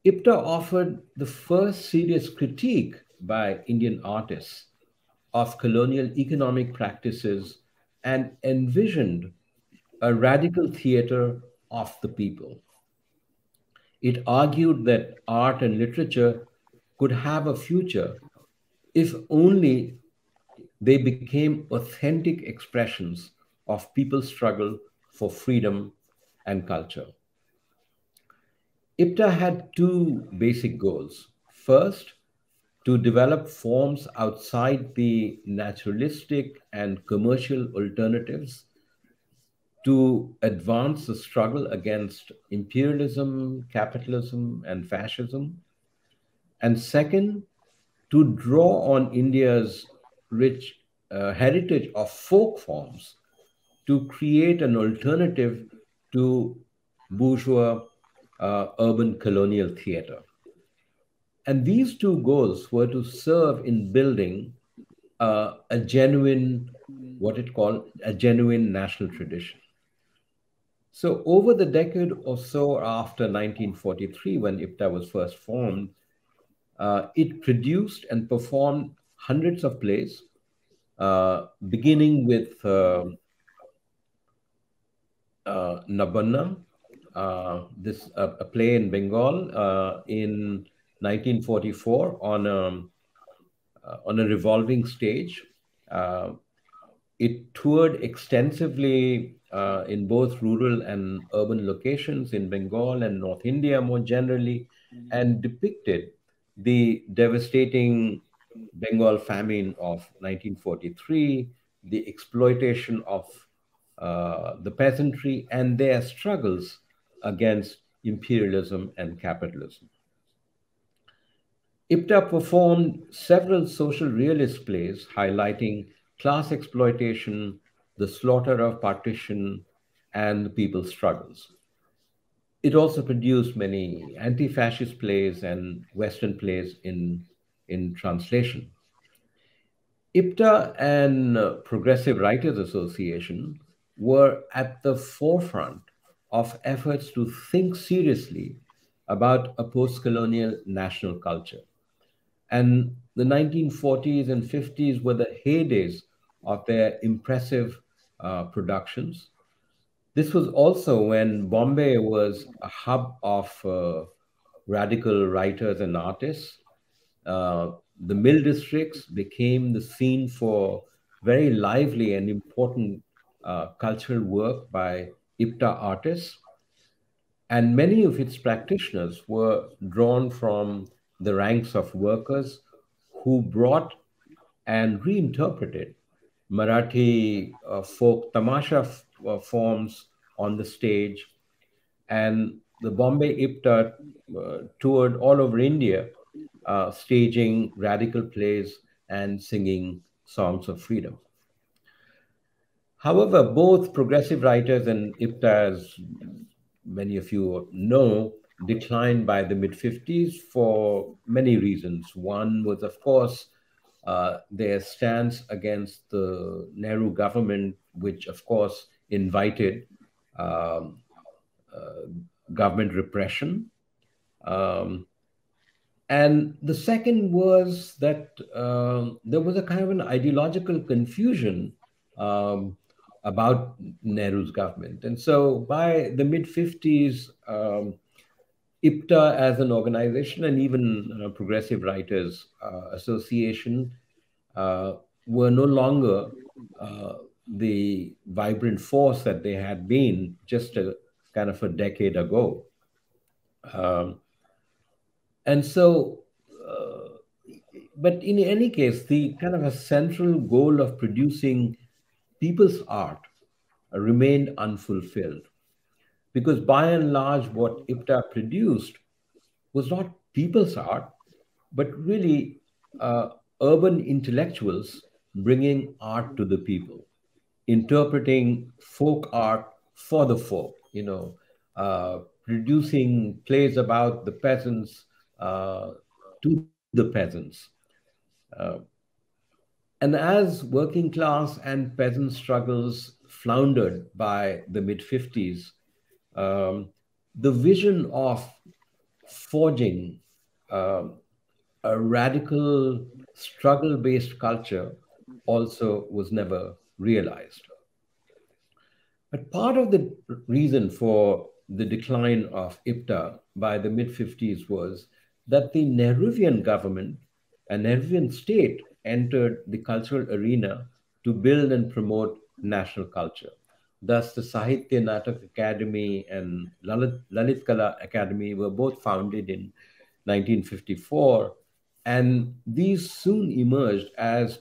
IPTA offered the first serious critique by Indian artists of colonial economic practices and envisioned a radical theater of the people. It argued that art and literature could have a future if only they became authentic expressions of people's struggle for freedom and culture. IPTA had two basic goals. First, to develop forms outside the naturalistic and commercial alternatives to advance the struggle against imperialism, capitalism, and fascism. And second, to draw on India's rich heritage of folk forms to create an alternative to bourgeois urban colonial theater. And these two goals were to serve in building a genuine, what it called, a genuine national tradition. So over the decade or so after 1943, when IPTA was first formed, it produced and performed hundreds of plays, beginning with Nabanna, this a play in Bengal in 1944 on a revolving stage. It toured extensively in both rural and urban locations in Bengal and North India more generally, and depicted the devastating Bengal famine of 1943, the exploitation of the peasantry and their struggles against imperialism and capitalism. IPTA performed several social realist plays highlighting class exploitation, the slaughter of partition, and the people's struggles. It also produced many anti-fascist plays and Western plays in translation. IPTA and Progressive Writers Association were at the forefront of efforts to think seriously about a post-colonial national culture. And the 1940s and 50s were the heydays of their impressive productions. This was also when Bombay was a hub of radical writers and artists. The mill districts became the scene for very lively and important cultural work by IPTA artists. And many of its practitioners were drawn from the ranks of workers who brought and reinterpreted Marathi folk tamasha forms on the stage. And the Bombay IPTA toured all over India, staging radical plays and singing songs of freedom. However, both Progressive Writers and IPTA, as many of you know, declined by the mid-50s for many reasons. One was, of course, their stance against the Nehru government, which, of course, invited government repression. And the second was that there was a kind of an ideological confusion about Nehru's government. And so by the mid-50s, IPTA as an organization and even Progressive Writers Association were no longer the vibrant force that they had been just a kind of a decade ago. And so, but in any case, the kind of a central goal of producing people's art remained unfulfilled. Because by and large, what IPTA produced was not people's art, but really urban intellectuals bringing art to the people, interpreting folk art for the folk, producing plays about the peasants to the peasants. Uh, and as working class and peasant struggles floundered by the mid 50s, the vision of forging uh, a radical struggle based culture also was never realized. But part of the reason for the decline of IPTA by the mid 50s was that the Nehruvian government and Nehruvian state entered the cultural arena to build and promote national culture. Thus, the Sahitya Natak Academy and Lalit Kala Academy were both founded in 1954, and these soon emerged as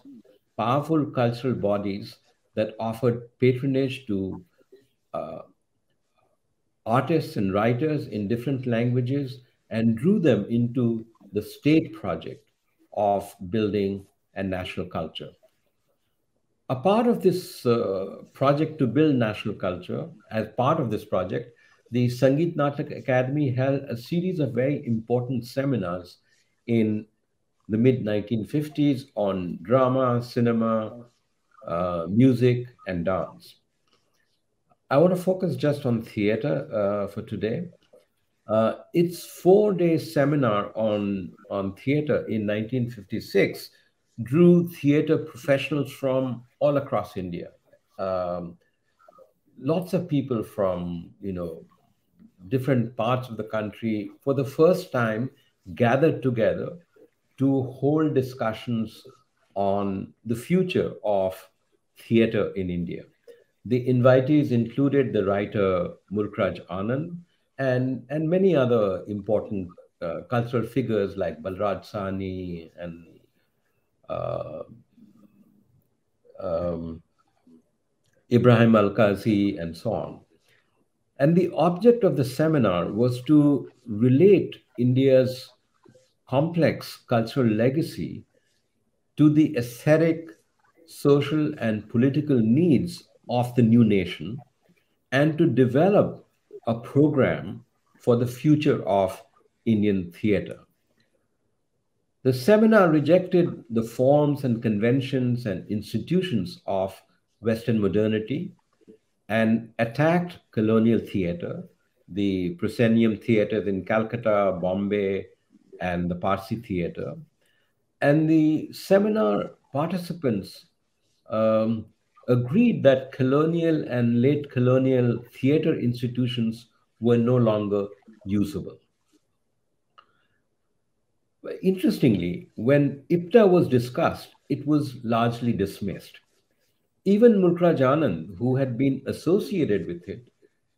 powerful cultural bodies that offered patronage to uh, artists and writers in different languages and drew them into the state project of building a national culture. A part of this project to build national culture, as part of this project, the Sangeet Natak Academy held a series of very important seminars in the mid 1950s on drama, cinema, music, and dance. I want to focus just on theater for today. Its 4-day seminar on theater in 1956 drew theater professionals from all across India. Um, Lots of people from, different parts of the country for the first time gathered together to hold discussions on the future of theater in India. The invitees included the writer Mulkraj Anand and many other important cultural figures like Balraj Sahni and uh, um, Ibrahim Al-Qazi and so on. And the object of the seminar was to relate India's complex cultural legacy to the aesthetic, social, and political needs of the new nation and to develop a program for the future of Indian theater. The seminar rejected the forms and conventions and institutions of Western modernity and attacked colonial theater, the proscenium theaters in Calcutta, Bombay, and the Parsi theater. And the seminar participants um, agreed that colonial and late colonial theater institutions were no longer usable. Interestingly, when IPTA was discussed, it was largely dismissed. Even Mulkraj Anand, who had been associated with it,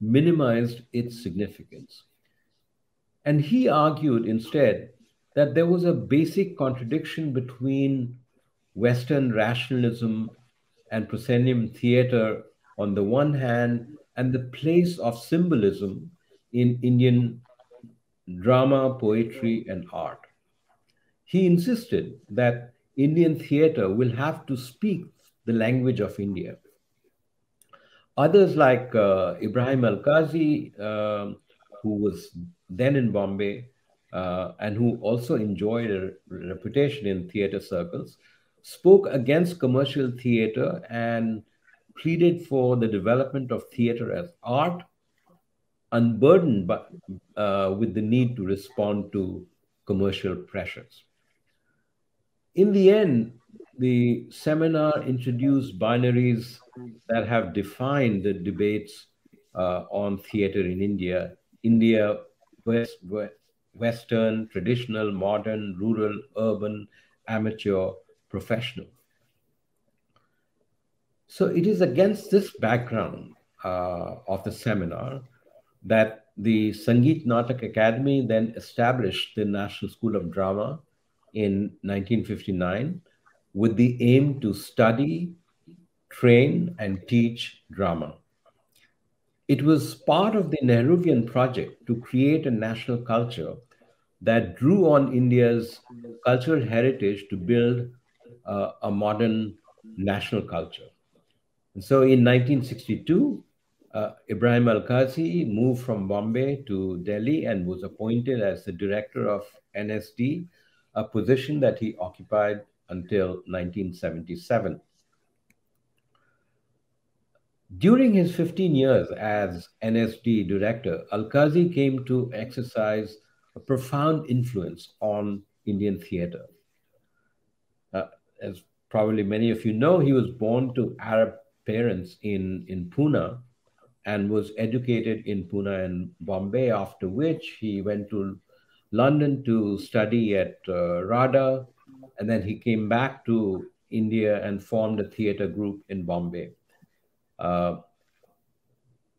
minimized its significance. And he argued instead that there was a basic contradiction between Western rationalism and proscenium theater on the one hand, and the place of symbolism in Indian drama, poetry, and art. He insisted that Indian theater will have to speak the language of India. Others like Ibrahim Al-Qazi, who was then in Bombay and who also enjoyed a reputation in theater circles, spoke against commercial theater and pleaded for the development of theater as art, unburdened with the need to respond to commercial pressures. In the end, the seminar introduced binaries that have defined the debates on theater in India. India, Western, traditional, modern, rural, urban, amateur, professional. So it is against this background of the seminar that the Sangeet Natak Academy then established the National School of Drama in 1959 with the aim to study, train, and teach drama. It was part of the Nehruvian project to create a national culture that drew on India's cultural heritage to build a modern national culture. And so in 1962, Ibrahim Al-Qazi moved from Bombay to Delhi and was appointed as the director of NSD, a position that he occupied until 1977. During his 15 years as NSD director, Al-Qazi came to exercise a profound influence on Indian theatre. As probably many of you know, he was born to Arab parents in Pune and was educated in Pune and Bombay, after which he went to London to study at RADA, and then he came back to India and formed a theatre group in Bombay. And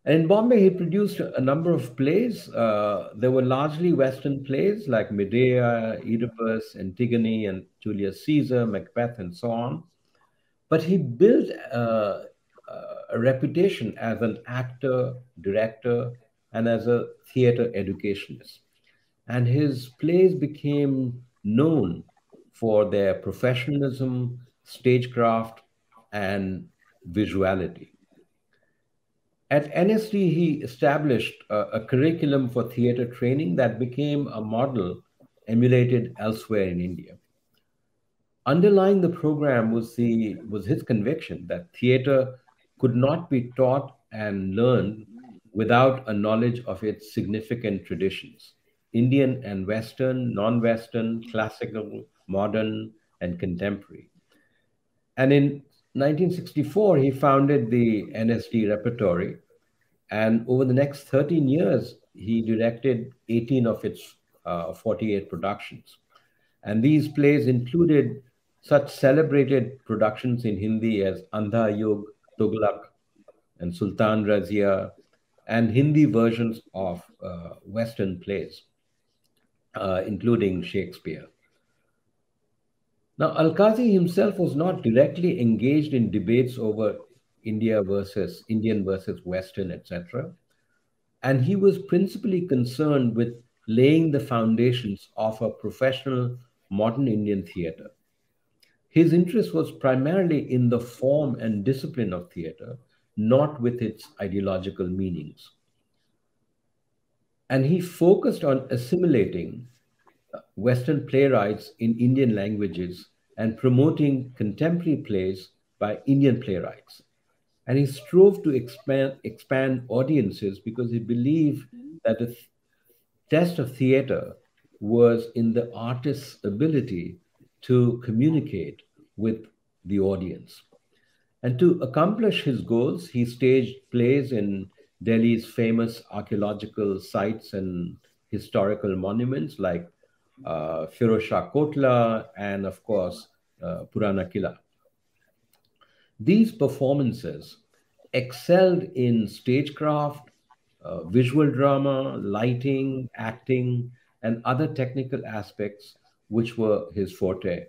in Bombay, he produced a number of plays. There were largely Western plays like Medea, Oedipus, Antigone, and Julius Caesar, Macbeth, and so on. But he built a reputation as an actor, director, and as a theater educationist. And his plays became known for their professionalism, stagecraft, and visuality. At NSD, he established a curriculum for theater training that became a model emulated elsewhere in India. Underlying the program was his conviction that theater could not be taught and learned without a knowledge of its significant traditions: Indian and Western, non-Western, classical, modern, and contemporary. And in 1964, he founded the NSD Repertory, and over the next 13 years, he directed 18 of its 48 productions. And these plays included such celebrated productions in Hindi as Andha Yug, Tughlaq, and Sultan Razia, and Hindi versions of Western plays, including Shakespeare. Now, Al-Qazi himself was not directly engaged in debates over Indian versus Western, etc. And he was principally concerned with laying the foundations of a professional modern Indian theatre. His interest was primarily in the form and discipline of theatre, not with its ideological meanings. And he focused on assimilating Western playwrights in Indian languages and promoting contemporary plays by Indian playwrights. And he strove to expand audiences because he believed that the test of theater was in the artist's ability to communicate with the audience. And to accomplish his goals, he staged plays in Delhi's famous archaeological sites and historical monuments like Firoz Shah Kotla and, of course, Purana Killa. These performances excelled in stagecraft, visual drama, lighting, acting, and other technical aspects which were his forte.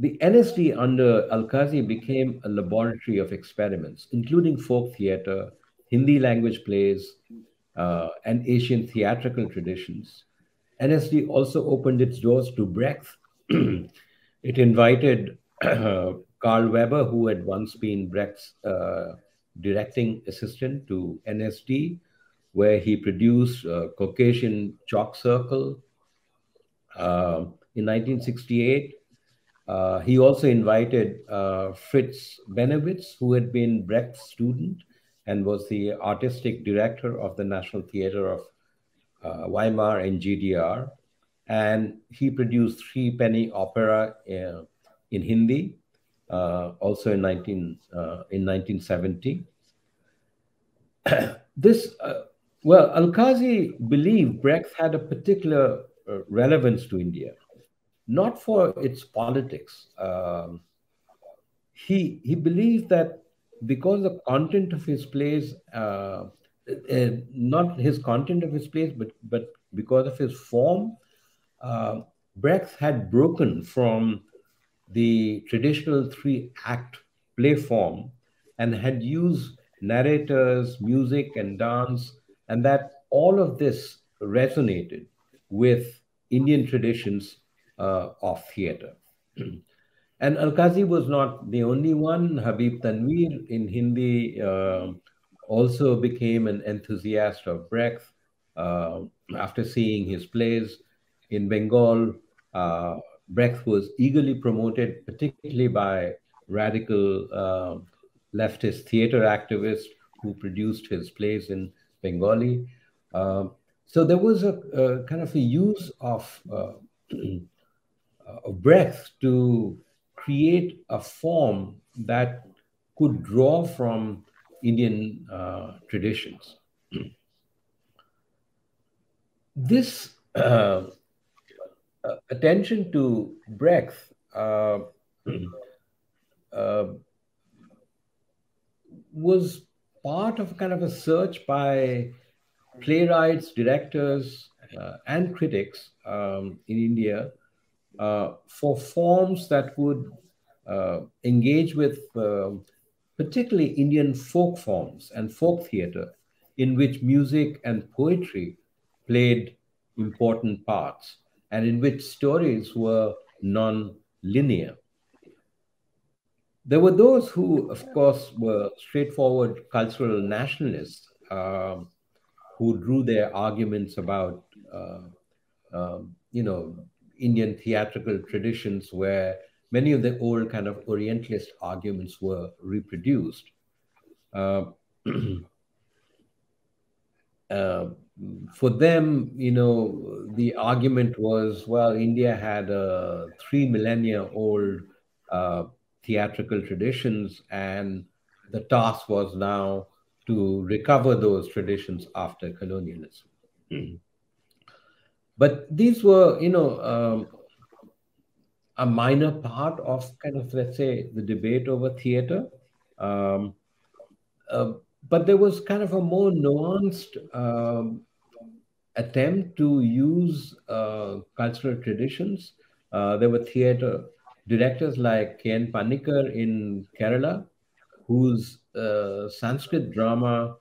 The NSD under Al-Qazi became a laboratory of experiments, including folk theatre, Hindi language plays, and Asian theatrical traditions. NSD also opened its doors to Brecht. It invited Carl Weber, who had once been Brecht's directing assistant, to NSD, where he produced Caucasian Chalk Circle. In 1968, he also invited Fritz Benowitz, who had been Brecht's student and was the artistic director of the National Theatre of Weimar and GDR. And he produced Three Penny Opera in Hindi, also in 1970. Al-Qazi believed Brecht had a particular relevance to India, not for its politics. He believed that because the content of his plays, not his content of his plays, but because of his form, Brecht had broken from the traditional three-act play form and had used narrators, music, and dance, and that all of this resonated with Indian traditions of theatre. And Al-Qazi was not the only one. Habib Tanveer in Hindi also became an enthusiast of Brecht after seeing his plays. In Bengal, Brecht was eagerly promoted, particularly by radical leftist theater activists who produced his plays in Bengali. So there was a kind of a use of Brecht to create a form that could draw from Indian traditions. This attention to Brecht was part of kind of a search by playwrights, directors, and critics in India for forms that would engage with particularly Indian folk forms and folk theater, in which music and poetry played important parts, and in which stories were non-linear. There were those who, of course, were straightforward cultural nationalists who drew their arguments about, Indian theatrical traditions, where many of the old kind of Orientalist arguments were reproduced. For them, the argument was, well, India had a 3 millennia-old theatrical traditions, and the task was now to recover those traditions after colonialism. But these were, a minor part of kind of, let's say, the debate over theater. But there was kind of a more nuanced attempt to use cultural traditions. There were theater directors like K.N. Panikkar in Kerala, whose Sanskrit drama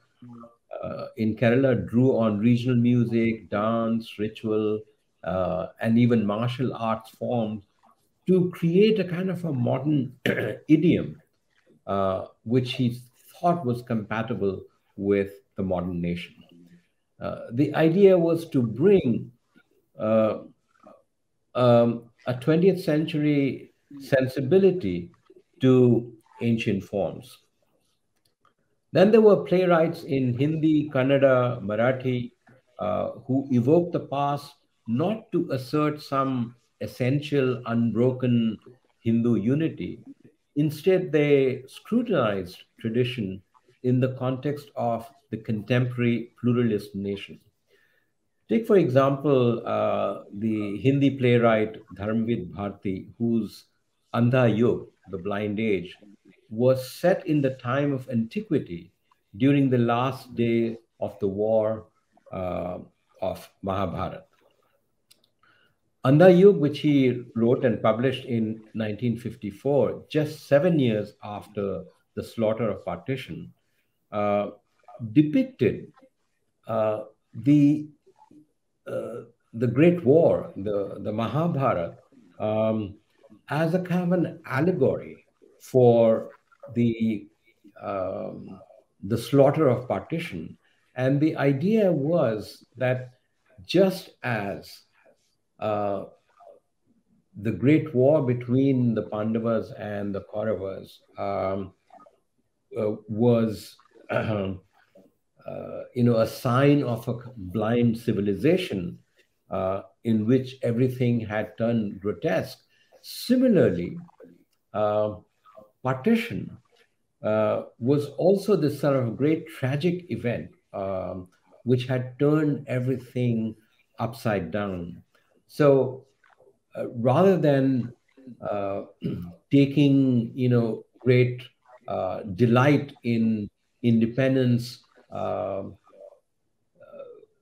in Kerala drew on regional music, dance, ritual, and even martial arts forms to create a kind of a modern idiom, which he thought was compatible with the modern nation. The idea was to bring a 20th century sensibility to ancient forms. Then there were playwrights in Hindi, Kannada, Marathi, who evoked the past not to assert some essential, unbroken Hindu unity. Instead, they scrutinized tradition in the context of the contemporary pluralist nation. Take, for example, the Hindi playwright Dharmvid Bharti, whose Andha Yug, the Blind Age, was set in the time of antiquity during the last day of the war of Mahabharata. Andha Yug, which he wrote and published in 1954, just 7 years after the slaughter of partition, depicted the Great War, the Mahabharata, as a kind of an allegory for the slaughter of partition. And the idea was that just as the Great War between the Pandavas and the Kauravas was a sign of a blind civilization in which everything had turned grotesque. Similarly, partition was also this sort of great tragic event which had turned everything upside down. So rather than taking, great delight in independence,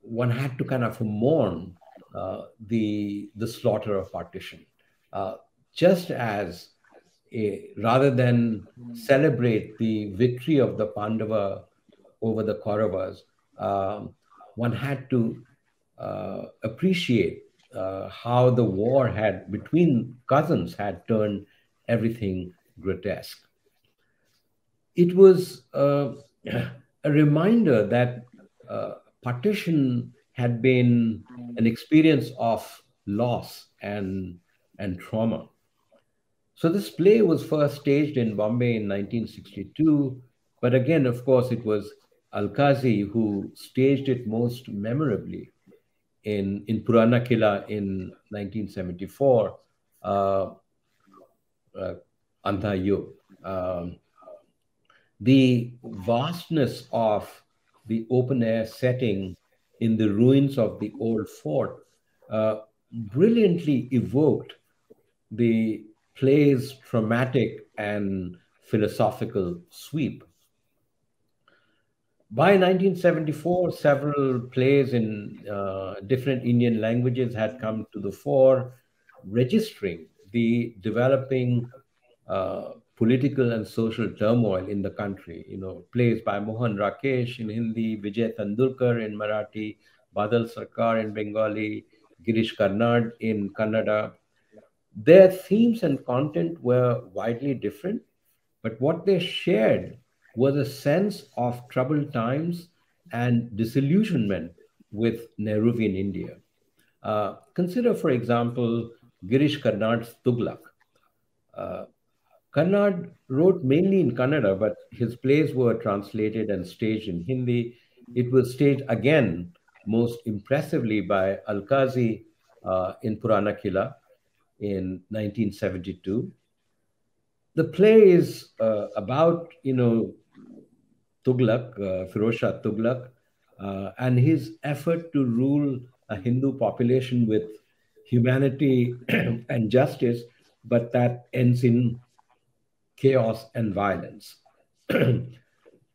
one had to kind of mourn the slaughter of partition. Just as rather than celebrate the victory of the Pandava over the Kauravas, one had to appreciate how the war between cousins had turned everything grotesque. It was a reminder that partition had been an experience of loss and and trauma. So this play was first staged in Bombay in 1962, but again, of course, it was Alkazi who staged it most memorably in Purana Killa in 1974, uh, uh, Andha Yug. The vastness of the open air setting in the ruins of the old fort brilliantly evoked the play's dramatic and philosophical sweep. By 1974, several plays in different Indian languages had come to the fore, registering the developing political and social turmoil in the country. You know, plays by Mohan Rakesh in Hindi, Vijay Tandurkar in Marathi, Badal Sarkar in Bengali, Girish Karnad in Kannada. Their themes and content were widely different, but what they shared was a sense of troubled times and disillusionment with Nehruvian India. Consider, for example, Girish Karnad's Tughlaq. Uh, Karnad wrote mainly in Kannada, but his plays were translated and staged in Hindi. It was staged again most impressively by Alkazi in Purana Killa in 1972. The play is about, Tughlaq, Firoz Shah Tughlaq, and his effort to rule a Hindu population with humanity and justice, but that ends in chaos and violence.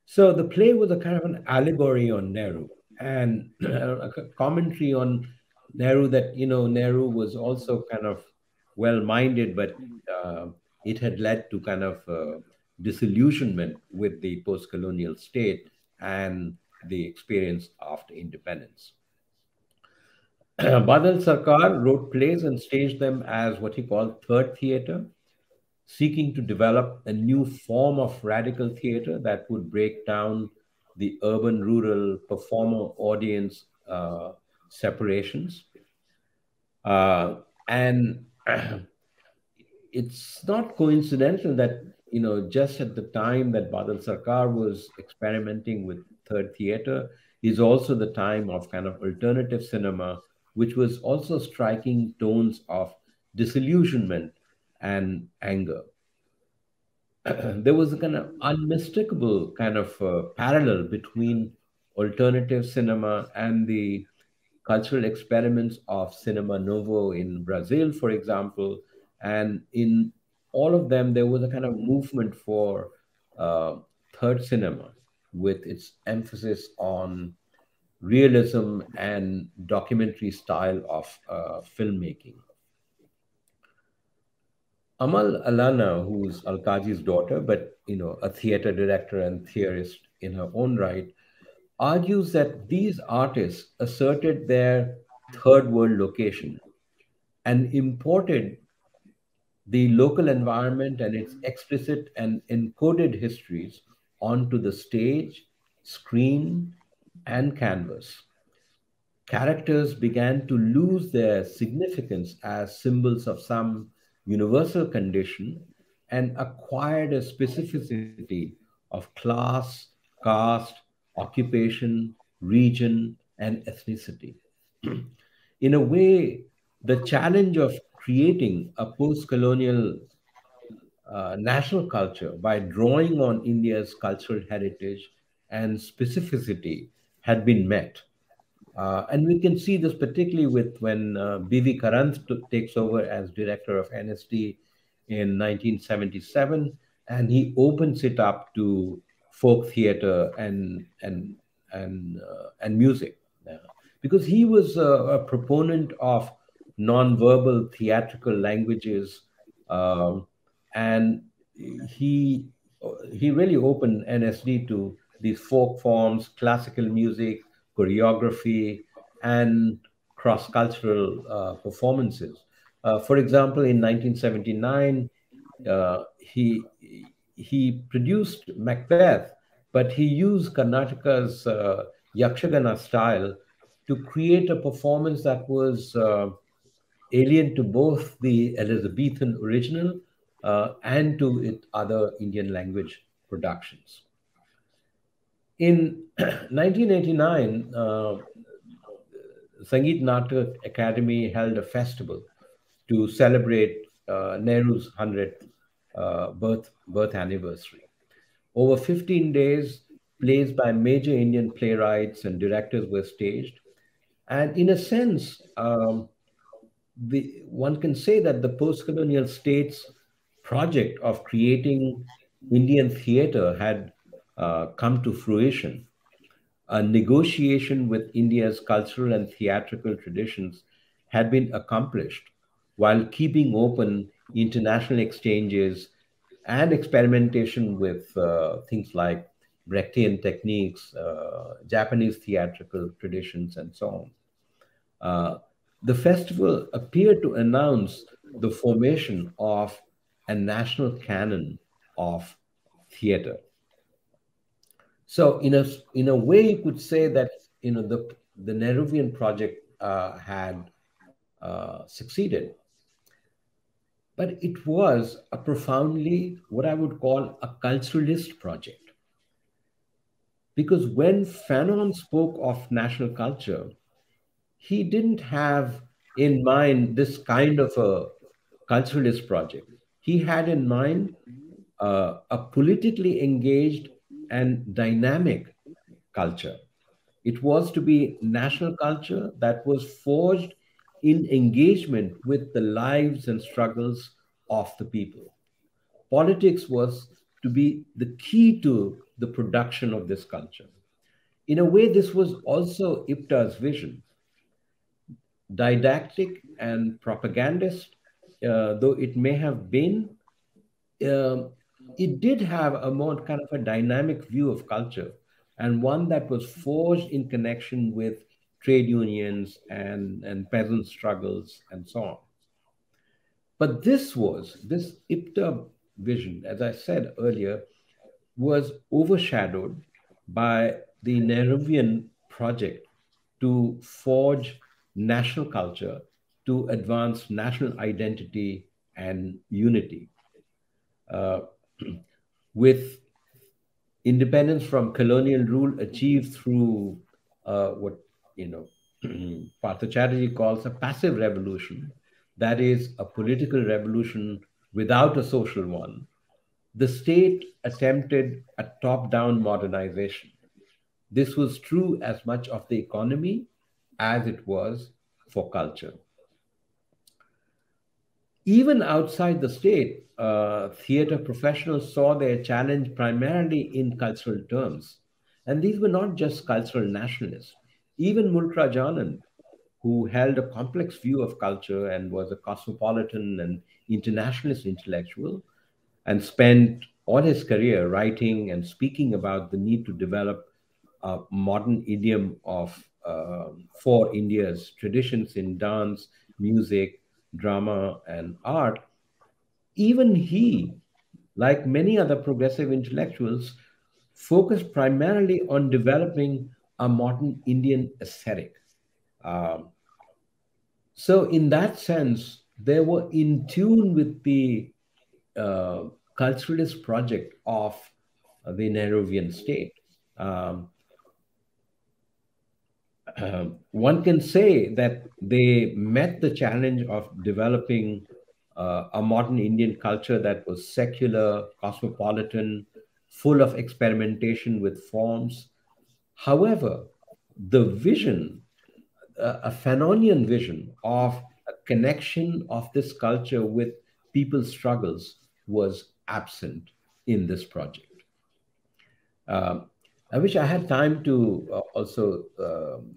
So the play was a kind of an allegory on Nehru and a commentary on Nehru that, Nehru was also kind of well-minded, but it had led to kind of disillusionment with the post-colonial state and the experience after independence. Badal Sarkar wrote plays and staged them as what he called third theater, seeking to develop a new form of radical theater that would break down the urban-rural performer-audience separations. And it's not coincidental that, just at the time that Badal Sarkar was experimenting with third theater is also the time of kind of alternative cinema, which was also striking tones of disillusionment and anger. There was a kind of unmistakable kind of parallel between alternative cinema and the cultural experiments of cinema novo in Brazil, for example. And in all of them, there was a kind of movement for third cinema with its emphasis on realism and documentary style of filmmaking. Amal Alana, who's Alkazi's daughter, but a theater director and theorist in her own right, argues that these artists asserted their third world location and imported the local environment and its explicit and encoded histories onto the stage, screen, and canvas. Characters began to lose their significance as symbols of some universal condition and acquired a specificity of class, caste, occupation, region, and ethnicity. In a way, the challenge of creating a post colonial national culture by drawing on India's cultural heritage and specificity had been met. And we can see this particularly with when B.V. Karant takes over as director of NSD in 1977, and he opens it up to folk theater and music, because he was a proponent of non-verbal theatrical languages, and he he really opened NSD to these folk forms, classical music, choreography, and cross-cultural performances. For example, in 1979, he produced Macbeth, but he used Karnataka's Yakshagana style to create a performance that was alien to both the Elizabethan original and to other Indian language productions. In 1989, Sangeet Natak Academy held a festival to celebrate Nehru's 100th birth anniversary. Over 15 days, plays by major Indian playwrights and directors were staged. And in a sense, one can say that the post-colonial states project of creating Indian theater had come to fruition. A negotiation with India's cultural and theatrical traditions had been accomplished while keeping open international exchanges and experimentation with things like Brechtian techniques, Japanese theatrical traditions, and so on. The festival appeared to announce the formation of a national canon of theater. So, in a way, you could say that the Nehruvian project had succeeded, but it was a profoundly what I would call a culturalist project. Because when Fanon spoke of national culture, he didn't have in mind this kind of a culturalist project. He had in mind a politically engaged and dynamic culture. It was to be national culture that was forged in engagement with the lives and struggles of the people. Politics was to be the key to the production of this culture. In a way, this was also IPTA's vision. Didactic and propagandist, though it may have been, it did have a more kind of a dynamic view of culture, and one that was forged in connection with trade unions and peasant struggles and so on. But this IPTA vision, as I said earlier, was overshadowed by the Nehruvian project to forge national culture, to advance national identity and unity. With independence from colonial rule achieved through what Partha Chatterjee calls a passive revolution, that is, a political revolution without a social one, the state attempted a top-down modernization. This was true as much of the economy as it was for culture. Even outside the state, theater professionals saw their challenge primarily in cultural terms. And these were not just cultural nationalists. Even Mulk Raj Anand, who held a complex view of culture and was a cosmopolitan and internationalist intellectual, and spent all his career writing and speaking about the need to develop a modern idiom for India's traditions in dance, music, drama, and art. Even he, like many other progressive intellectuals, focused primarily on developing a modern Indian aesthetic. So in that sense, they were in tune with the culturalist project of the Nehruvian state. One can say that they met the challenge of developing a modern Indian culture that was secular, cosmopolitan, full of experimentation with forms. However, the vision, a Fanonian vision of a connection of this culture with people's struggles, was absent in this project. I wish I had time to also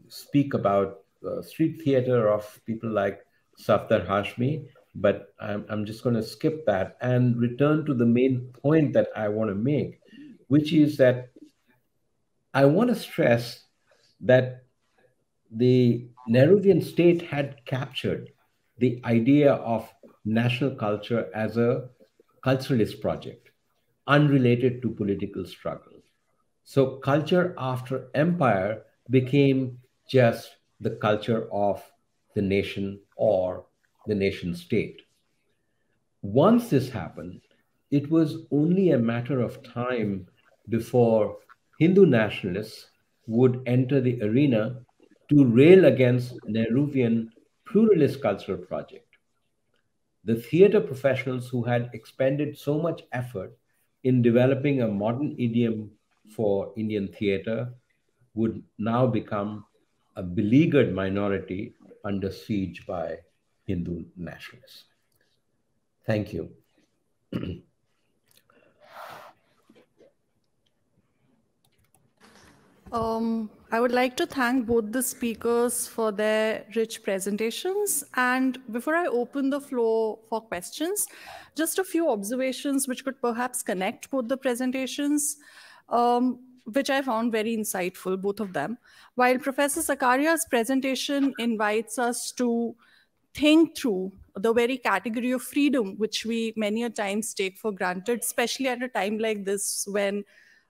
speak about street theater of people like Safdar Hashmi, but I'm just going to skip that and return to the main point that I want to make, which is that I want to stress that the Nehruvian state had captured the idea of national culture as a culturalist project, unrelated to political struggle. So culture after empire became just the culture of the nation or the nation state. Once this happened, it was only a matter of time before Hindu nationalists would enter the arena to rail against Nehruvian pluralist cultural project. The theater professionals who had expended so much effort in developing a modern idiom for Indian theater would now become a beleaguered minority under siege by Hindu nationalists. Thank you. I would like to thank both the speakers for their rich presentations. And before I open the floor for questions, just a few observations which could perhaps connect both the presentations, which I found very insightful, both of them. While Professor Sakaria's presentation invites us to think through the very category of freedom, which we many a times take for granted, especially at a time like this when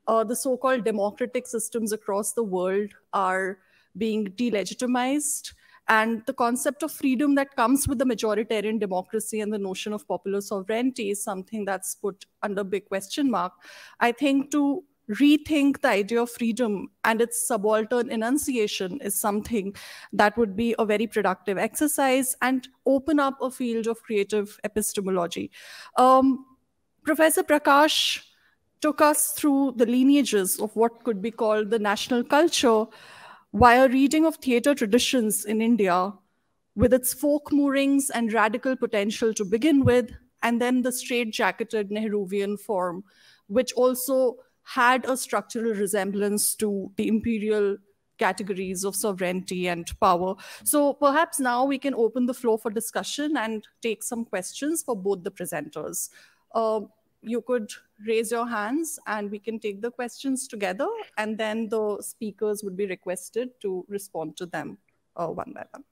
the so-called democratic systems across the world are being delegitimized. And the concept of freedom that comes with the majoritarian democracy and the notion of popular sovereignty is something that's put under big question mark. I think to rethink the idea of freedom and its subaltern enunciation is something that would be a very productive exercise and open up a field of creative epistemology. Professor Prakash took us through the lineages of what could be called the national culture via reading of theater traditions in India, with its folk moorings and radical potential to begin with, and then the straight-jacketed Nehruvian form, which also had a structural resemblance to the imperial categories of sovereignty and power. So perhaps now we can open the floor for discussion and take some questions for both the presenters. You could raise your hands and we can take the questions together, and then the speakers would be requested to respond to them one by one.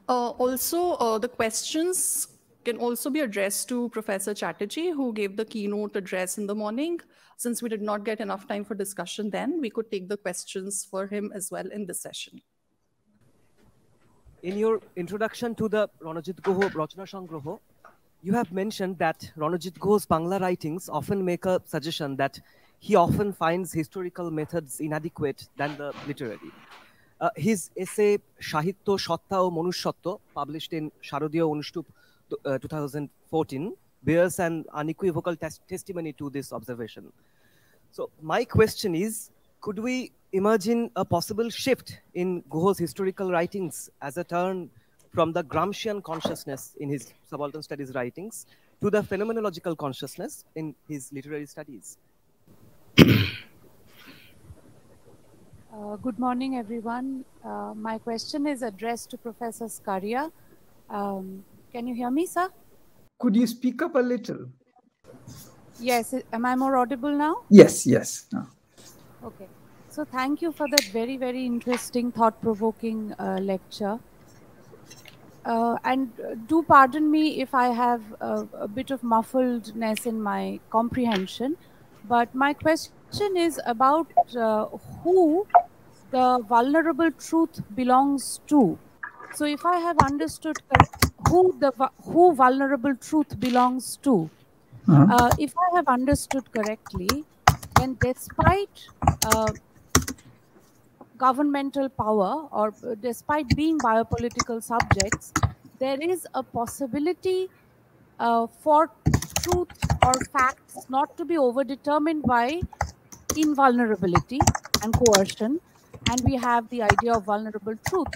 Also, the questions can also be addressed to Professor Chatterjee, who gave the keynote address in the morning. Since we did not get enough time for discussion then, we could take the questions for him as well in this session. In your introduction to the Ranajit Guha Rachna Sangraha, you have mentioned that Ranajit Guha's Bangla writings often make a suggestion that he often finds historical methods inadequate than the literary. His essay Shahitya Satta o Manushyattva, published in Sharadiya Anushtup 2014, bears an unequivocal testimony to this observation. So my question is, could we imagine a possible shift in Guha's historical writings as a turn from the Gramscian consciousness in his subaltern studies writings to the phenomenological consciousness in his literary studies? Good morning, everyone. My question is addressed to Professor Skaria. Can you hear me, sir? Could you speak up a little? Yes. Am I more audible now? Yes, yes. No. Okay. So thank you for that very, very interesting, thought-provoking lecture. And do pardon me if I have a bit of muffledness in my comprehension, but my question is about who the vulnerable truth belongs to. So if I have understood who vulnerable truth belongs to, if I have understood correctly, then despite governmental power, or despite being biopolitical subjects, there is a possibility for truth or facts not to be overdetermined by invulnerability and coercion, and we have the idea of vulnerable truth.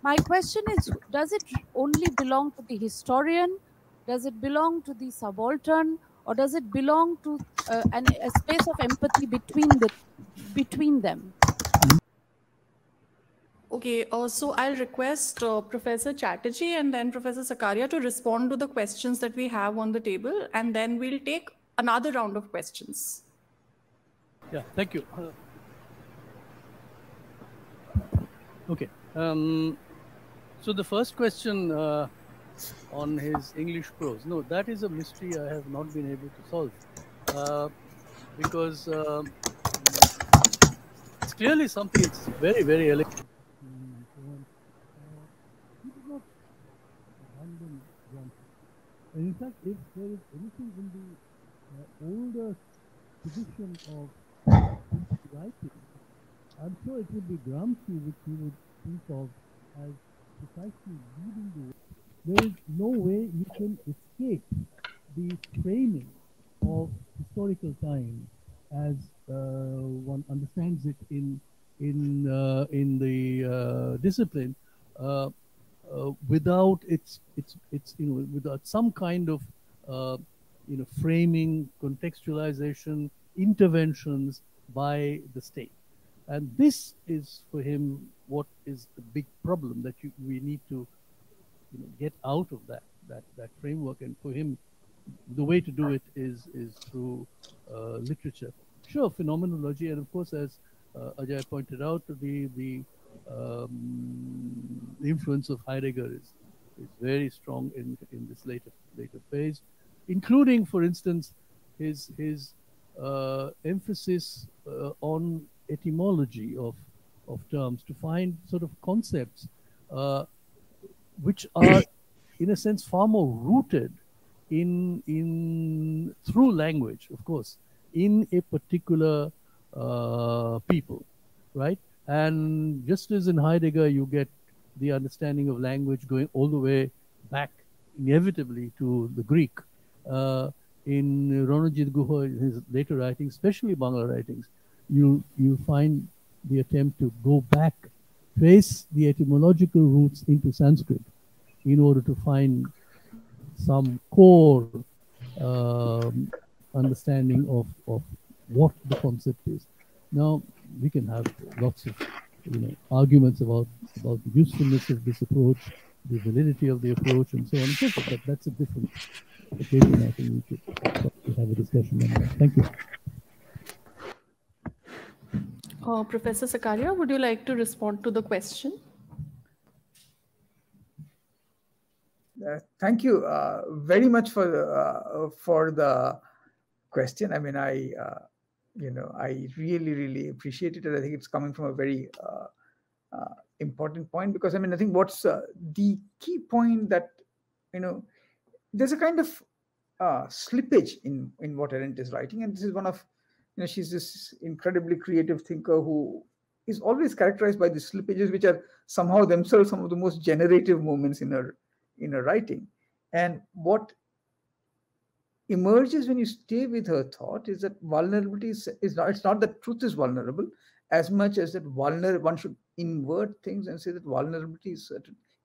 My question is, does it only belong to the historian? Does it belong to the subaltern? Or does it belong to a space of empathy between them? Okay, so I'll request Professor Chatterjee and then Professor Sakaria to respond to the questions that we have on the table, and then we'll take another round of questions. Yeah, thank you. Okay. So the first question on his English prose, no, that is a mystery I have not been able to solve because it's clearly something, it's very, very elegant. And in fact, if there is anything in the older tradition of writing, I'm sure it would be Gramsci which you would think of as precisely leading the way. There is no way you can escape the framing of historical time as one understands it in the discipline, without its without some kind of framing, contextualization, interventions by the state. And this is for him what is the big problem that we need to get out of that framework. And for him, the way to do it is through literature. Sure, phenomenology, and of course, as Ajay pointed out, the influence of Heidegger is very strong in this later phase, including, for instance, his emphasis on etymology of terms, to find sort of concepts which are, in a sense, far more rooted in through language, of course, in a particular people, right? And just as in Heidegger, you get the understanding of language going all the way back, inevitably, to the Greek. In Ranajit Guha, in his later writings, especially Bangla writings, you find the attempt to go back, trace the etymological roots into Sanskrit in order to find some core understanding of what the concept is. Now, we can have lots of arguments about the usefulness of this approach, the validity of the approach, and so on and so forth, but that's a different occasion. I think we should have a discussion on that. Thank you. Professor Skaria, would you like to respond to the question? Thank you very much for the question. I mean, I really appreciate it, and I think it's coming from a very important point, because I mean, I think what's the key point that there's a kind of slippage in what Arendt is writing, and this is one of she's this incredibly creative thinker who is always characterized by the slippages, which are somehow themselves some of the most generative moments in her writing. And what emerges when you stay with her thought is that vulnerability is not, it's not that truth is vulnerable as much as that one should invert things and say that vulnerability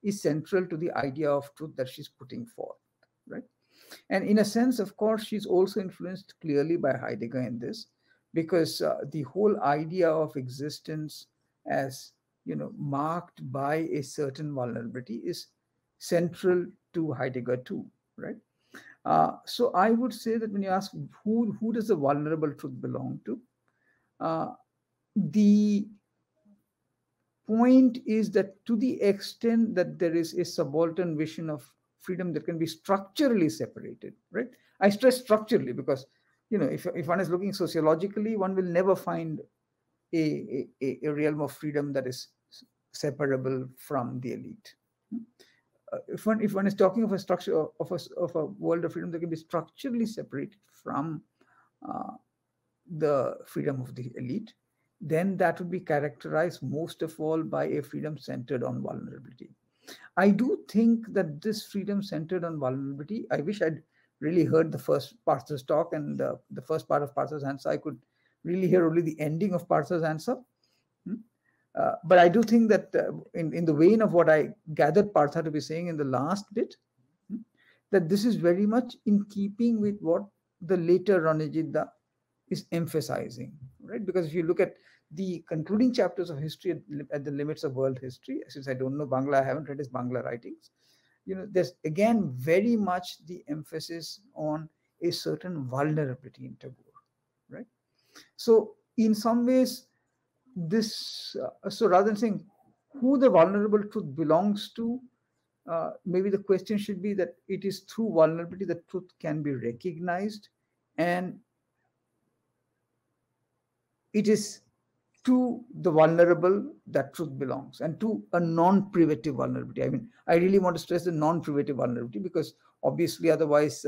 is central to the idea of truth that she's putting forth, right? And in a sense, of course, she's also influenced clearly by Heidegger in this, because the whole idea of existence as marked by a certain vulnerability is central to Heidegger too, right? So I would say that when you ask who does the vulnerable truth belong to, the point is that to the extent that there is a subaltern vision of freedom that can be structurally separated, right? I stress structurally because, if one is looking sociologically, one will never find a realm of freedom that is separable from the elite. If one is talking of a structure of a world of freedom that can be structurally separated from the freedom of the elite, then that would be characterized most of all by a freedom centered on vulnerability. I do think that this freedom centered on vulnerability, I wish I'd really heard the first Partha's talk and the first part of Partha's answer. I could really hear only the ending of Partha's answer. But I do think that in the vein of what I gathered Partha to be saying in the last bit, that this is very much in keeping with what the later Ranajit is emphasizing, right? Because if you look at the concluding chapters of history at the limits of world history, since I don't know Bangla, I haven't read his Bangla writings, there's again very much the emphasis on a certain vulnerability in Tagore, right? So in some ways, this so rather than saying who the vulnerable truth belongs to, maybe the question should be that it is through vulnerability that truth can be recognized, and it is to the vulnerable that truth belongs, and to a non-privative vulnerability. I mean, I really want to stress the non-privative vulnerability, because Obviously, otherwise,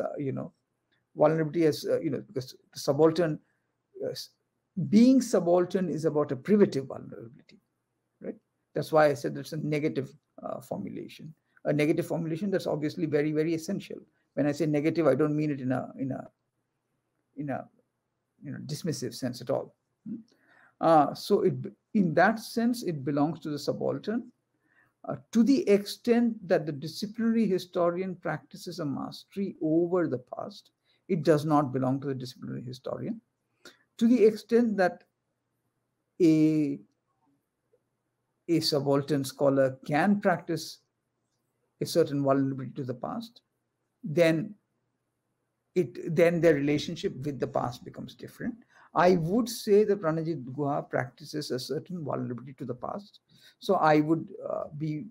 vulnerability is, because the subaltern, being subaltern is about a privative vulnerability, right? That's why I said it's a negative formulation. A negative formulation that's obviously very, very essential. When I say negative, I don't mean it in a dismissive sense at all. So in that sense, it belongs to the subaltern. To the extent that the disciplinary historian practices a mastery over the past, it does not belong to the disciplinary historian. To the extent that a subaltern scholar can practice a certain vulnerability to the past, then their relationship with the past becomes different. I would say that Ranajit Guha practices a certain vulnerability to the past. So I would be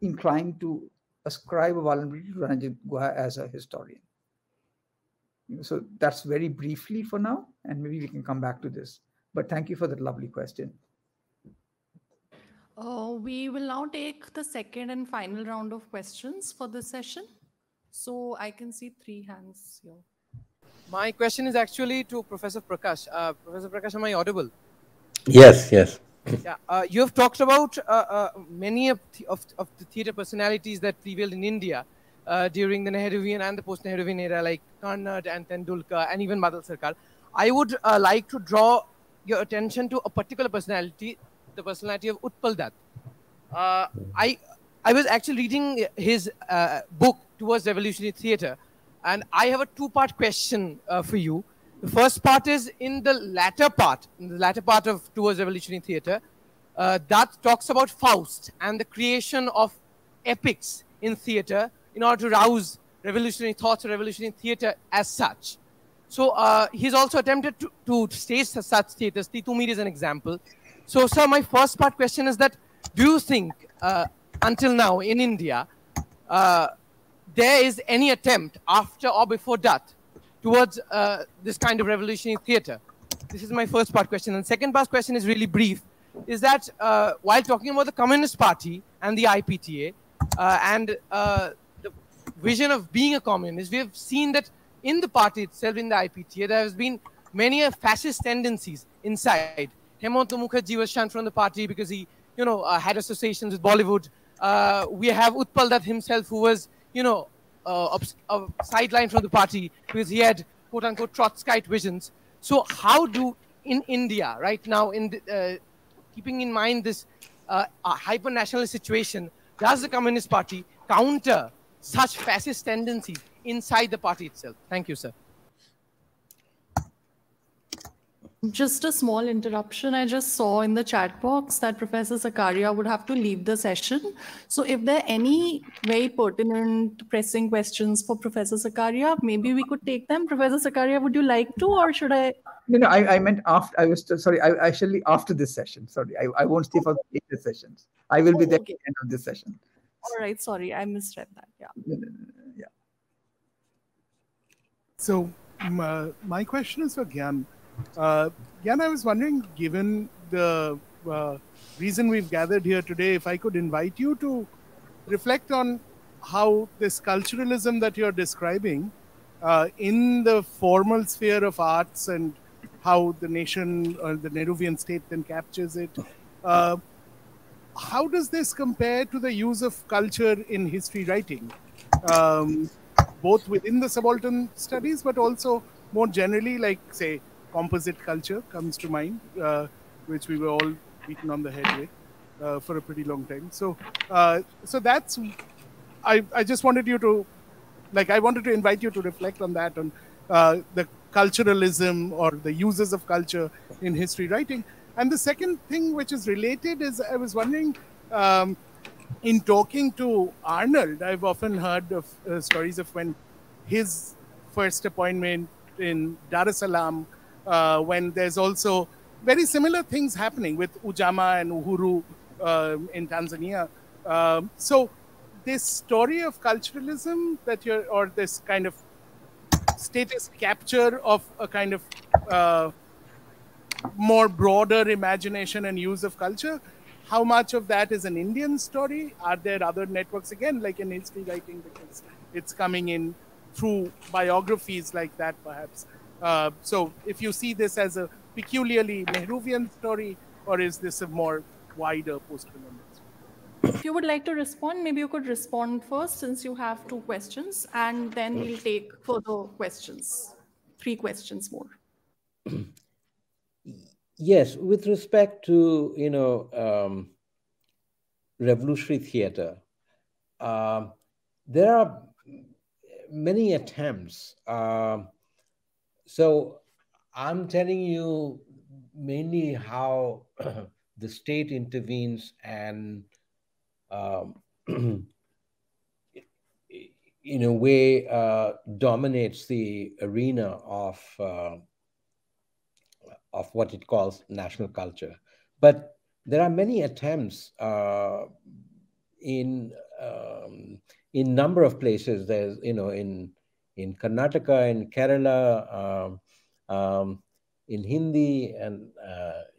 inclined to ascribe a vulnerability to Ranajit Guha as a historian. So that's very briefly for now, and maybe we can come back to this. But thank you for that lovely question. We will now take the second and final round of questions for this session. So I can see 3 hands here. My question is actually to Professor Prakash. Professor Prakash, am I audible? Yes, yes. Yeah, you have talked about many of the theatre personalities that prevailed in India during the Nehruvian and the post-Nehruvian era, like Karnad and Tendulkar and even Madal Sarkar. I would like to draw your attention to a particular personality, the personality of Utpal Dutt. I was actually reading his book, Towards Revolutionary Theatre, and I have a 2-part question for you. The first part is in the latter part of Towards Revolutionary Theatre, Dutt talks about Faust and the creation of epics in theatre in order to rouse revolutionary thoughts or revolutionary theatre as such. So he's also attempted to stage such theatres. Titumir is an example. So, sir, my first part question is that, do you think until now in India, there is any attempt after or before Dutt towards this kind of revolutionary theatre? This is my first part question. And second part question is really brief, is that while talking about the Communist Party and the IPTA and the vision of being a communist, we have seen that in the party itself, in the IPTA, there has been many fascist tendencies inside. Hemanta Mukherjee was shunned from the party because he, had associations with Bollywood. We have Utpal Dutt himself, who was, sidelined from the party because he had quote-unquote Trotskyite visions. So how do, in India right now, keeping in mind this hyper-nationalist situation, does the Communist Party counter such fascist tendencies inside the party itself? Thank you, sir. Just a small interruption. I just saw in the chat box that Professor Skaria would have to leave the session. So if there are any very pertinent, pressing questions for Professor Skaria, maybe we could take them. Professor Skaria, would you like to, or should I? No, I meant after. I was sorry. I actually after this session. Sorry, I won't stay for the later sessions. I will be there at the end of this session. All right. Sorry, I misread that. Yeah. Yeah. So my question is for Gyan. Gyan, I was wondering, given the reason we've gathered here today, if I could invite you to reflect on how this culturalism that you're describing in the formal sphere of arts and how the nation or the Nehruvian state then captures it. How does this compare to the use of culture in history writing, both within the subaltern studies, but also more generally, like, say, composite culture comes to mind, which we were all beaten on the head with for a pretty long time. So, so that's, I just wanted you to, I wanted to invite you to reflect on that, on the culturalism or the uses of culture in history writing. And the second thing which is related is, I was wondering, in talking to Arnold, I've often heard of stories of when his first appointment in Dar es Salaam, when there's also very similar things happening with Ujamaa and Uhuru in Tanzania. So this story of culturalism that you're, or this kind of status capture of a kind of more broader imagination and use of culture, how much of that is an Indian story? Are there other networks, again, like in history writing? Because it's coming in through biographies like that, perhaps. So if you see this as a peculiarly Nehruvian story, or is this a more wider post-colonial story? If you would like to respond, maybe you could respond first, since you have 2 questions, and then we'll take further questions, 3 questions more. Yes, with respect to, revolutionary theater, there are many attempts. So I'm telling you mainly how the state intervenes and in a way dominates the arena of what it calls national culture. But there are many attempts in number of places. There's, in Karnataka, in Kerala, in Hindi, and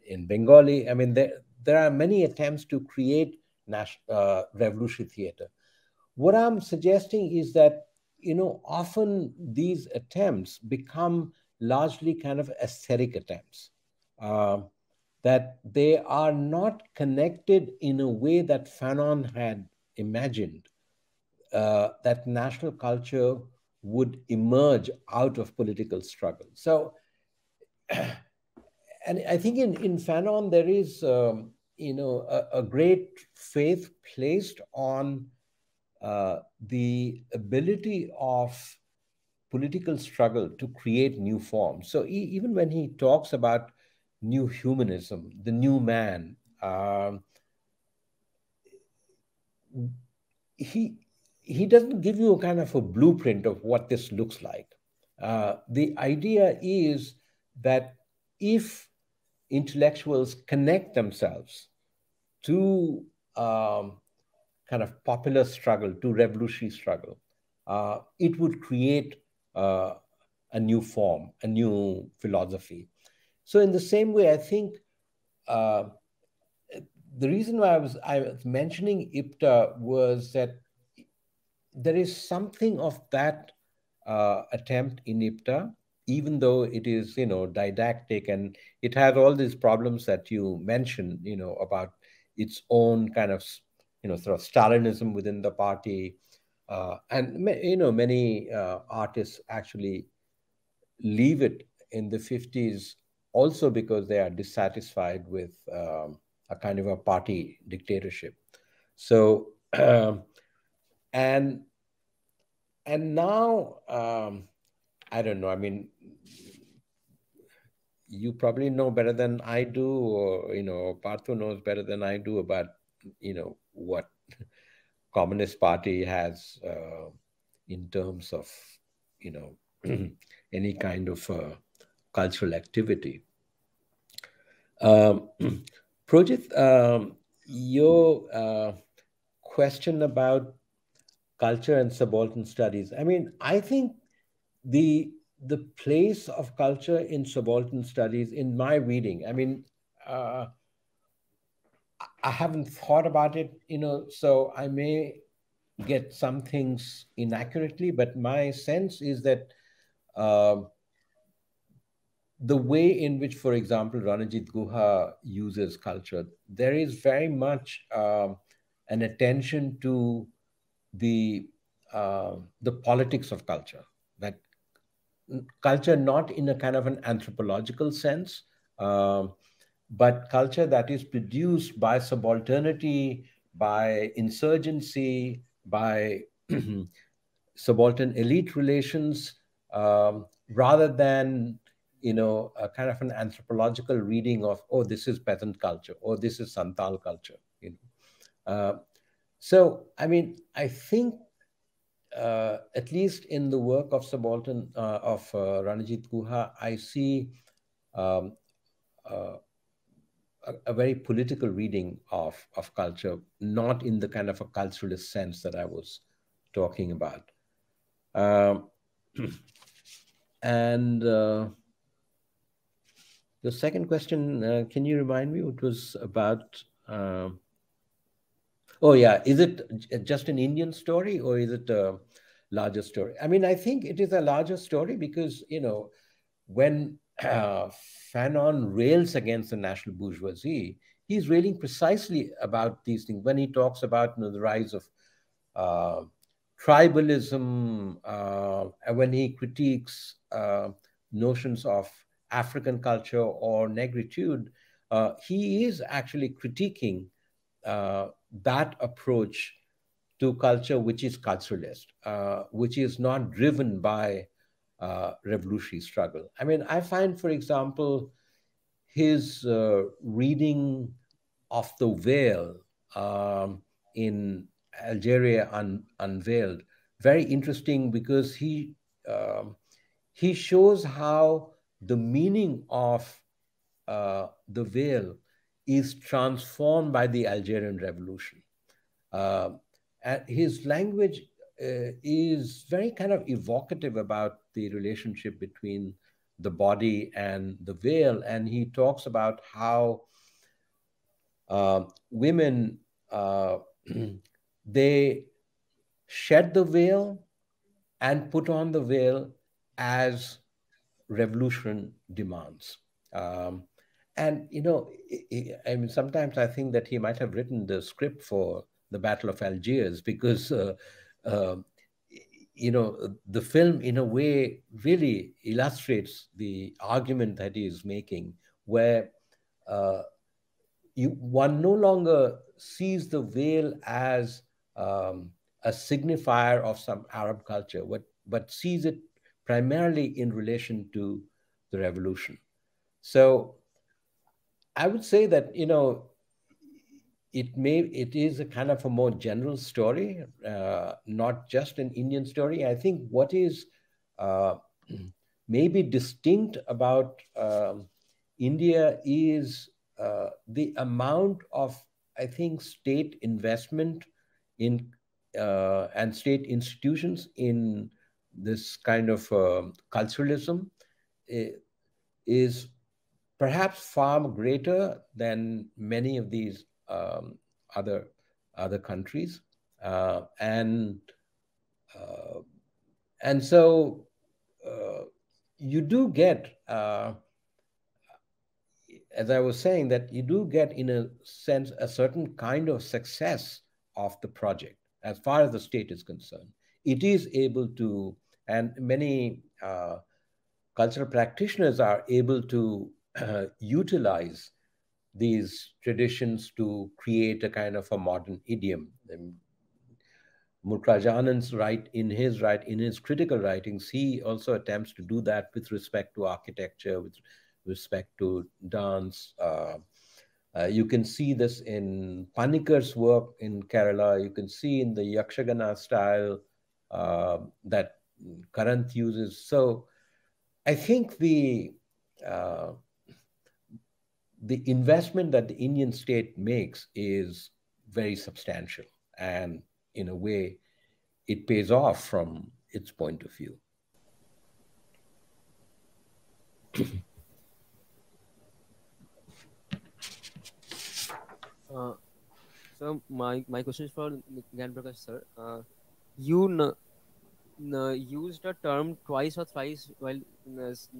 in Bengali. I mean, there are many attempts to create revolutionary theater. What I'm suggesting is that, often these attempts become largely kind of aesthetic attempts, that they are not connected in a way that Fanon had imagined, that national culture would emerge out of political struggle. So, and I think in Fanon there is, a great faith placed on the ability of political struggle to create new forms. So even when he talks about new humanism, the new man, he doesn't give you a kind of a blueprint of what this looks like. The idea is that if intellectuals connect themselves to kind of popular struggle, to revolutionary struggle, it would create a new form, a new philosophy. So in the same way, I think the reason why I was mentioning IPTA was that there is something of that attempt in IPTA, even though it is, didactic, and it has all these problems that you mentioned, about its own kind of, sort of Stalinism within the party. And, many artists actually leave it in the 50s also because they are dissatisfied with a kind of a party dictatorship. So, and now, I don't know, I mean, you probably know better than I do, or, Partho knows better than I do about, what Communist Party has in terms of, any kind of cultural activity. Projit, your question about culture and subaltern studies. I mean, I think the place of culture in subaltern studies, in my reading, I mean, I haven't thought about it, so I may get some things inaccurately, but my sense is that the way in which, for example, Ranajit Guha uses culture, there is very much an attention to the politics of culture, that culture not in a kind of an anthropological sense, but culture that is produced by subalternity, by insurgency, by subaltern elite relations, rather than, a kind of an anthropological reading of, oh, this is peasant culture, or this is Santal culture. So, I mean, I think at least in the work of subaltern of Ranajit Guha, I see a very political reading of culture, not in the kind of a culturalist sense that I was talking about. And the second question, can you remind me? It was about, oh yeah, is it just an Indian story, or is it larger story. I mean, I think it is a larger story because, when Fanon rails against the national bourgeoisie, he's railing precisely about these things. When he talks about the rise of tribalism, when he critiques notions of African culture or negritude, he is actually critiquing that approach to culture, which is culturalist, which is not driven by revolutionary struggle. I mean, I find, for example, his reading of the veil in Algeria Unveiled very interesting, because he shows how the meaning of the veil is transformed by the Algerian Revolution. And his language is very kind of evocative about the relationship between the body and the veil. And he talks about how women, they shed the veil and put on the veil as revolution demands. And, I mean, sometimes I think that he might have written the script for the Battle of Algiers, because, the film, in a way, really illustrates the argument that he is making, where one no longer sees the veil as a signifier of some Arab culture, but sees it primarily in relation to the revolution. So I would say that, it is a kind of a more general story, not just an Indian story. I think what is maybe distinct about India is the amount of, I think, state investment in and state institutions in this kind of culturalism is perhaps far greater than many of these other countries, and so you do get, as I was saying, that you do get, in a sense, a certain kind of success of the project as far as the state is concerned. It is able to, and many cultural practitioners are able to utilize these traditions to create a kind of a modern idiom. Murkraj Anand's in his critical writings, he also attempts to do that with respect to architecture, with respect to dance. You can see this in Panikar's work in Kerala. You can see in the Yakshagana style that Karanth uses. So I think the investment that the Indian state makes is very substantial, and in a way, it pays off from its point of view. So my question is for Gyan Prakash sir. You used a term twice or thrice while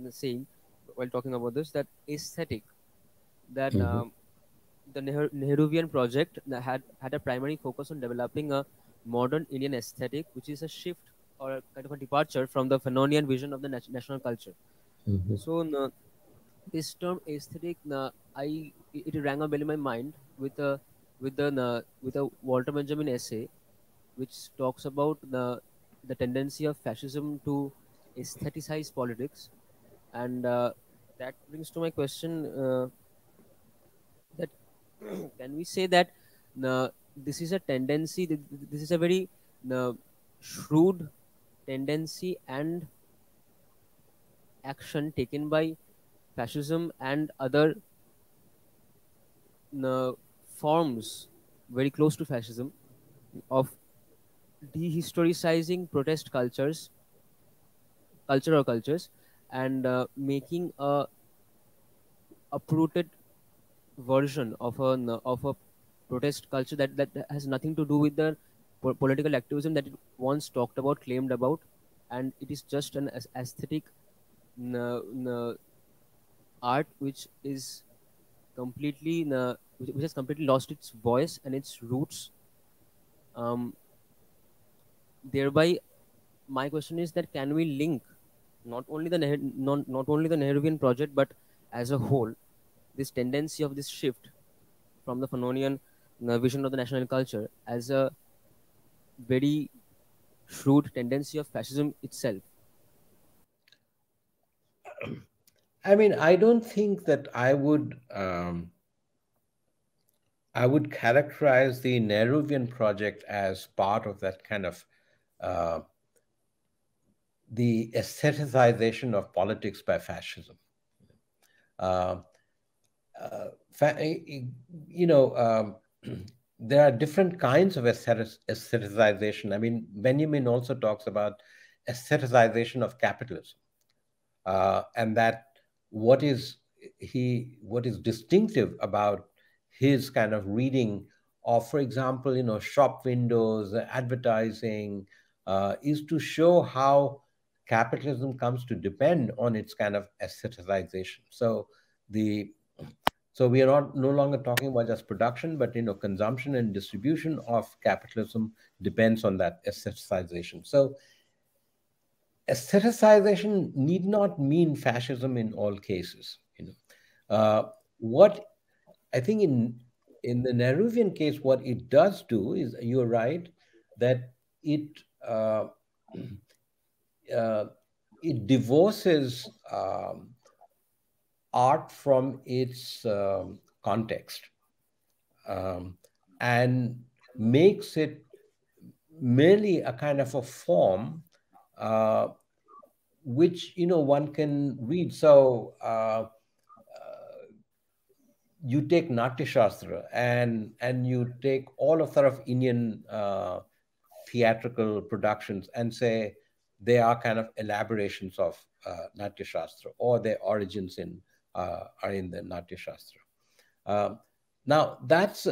saying, while talking about this, that aesthetic, that the Nehruvian project had a primary focus on developing a modern Indian aesthetic, which is a shift or a kind of a departure from the Fanonian vision of the national culture. So this term aesthetic, it rang a bell in my mind with a Walter Benjamin essay, which talks about the tendency of fascism to aestheticize politics, and that brings to my question that can we say that this is a tendency, this is a very shrewd tendency and action taken by fascism and other forms very close to fascism of dehistoricizing protest cultures and making a uprooted version of a protest culture that has nothing to do with the political activism that it once talked about, claimed about, and it is just an aesthetic art which is completely which has completely lost its voice and its roots. Thereby, my question is that can we link not only the not only the Nehruvian project, but as a whole, this tendency of this shift from the Fanonian vision of the national culture as a very shrewd tendency of fascism itself? I mean, I don't think that I would characterize the Nehruvian project as part of that kind of the aestheticization of politics by fascism. There are different kinds of aestheticization. I mean, Benjamin also talks about aestheticization of capitalism, and that what is distinctive about his kind of reading of, for example, shop windows, advertising, is to show how capitalism comes to depend on its kind of aestheticization. So we are no longer talking about just production, but consumption and distribution of capitalism depends on that aestheticization. So aestheticization need not mean fascism in all cases. What I think in the Nehruvian case, what it does do is, you're right, that it divorces art from its context, and makes it merely a kind of a form which one can read. So you take Natya Shastra and you take all of sort of Indian theatrical productions and say they are kind of elaborations of Natya Shastra, or their origins are in the Natya Shastra. Now, that's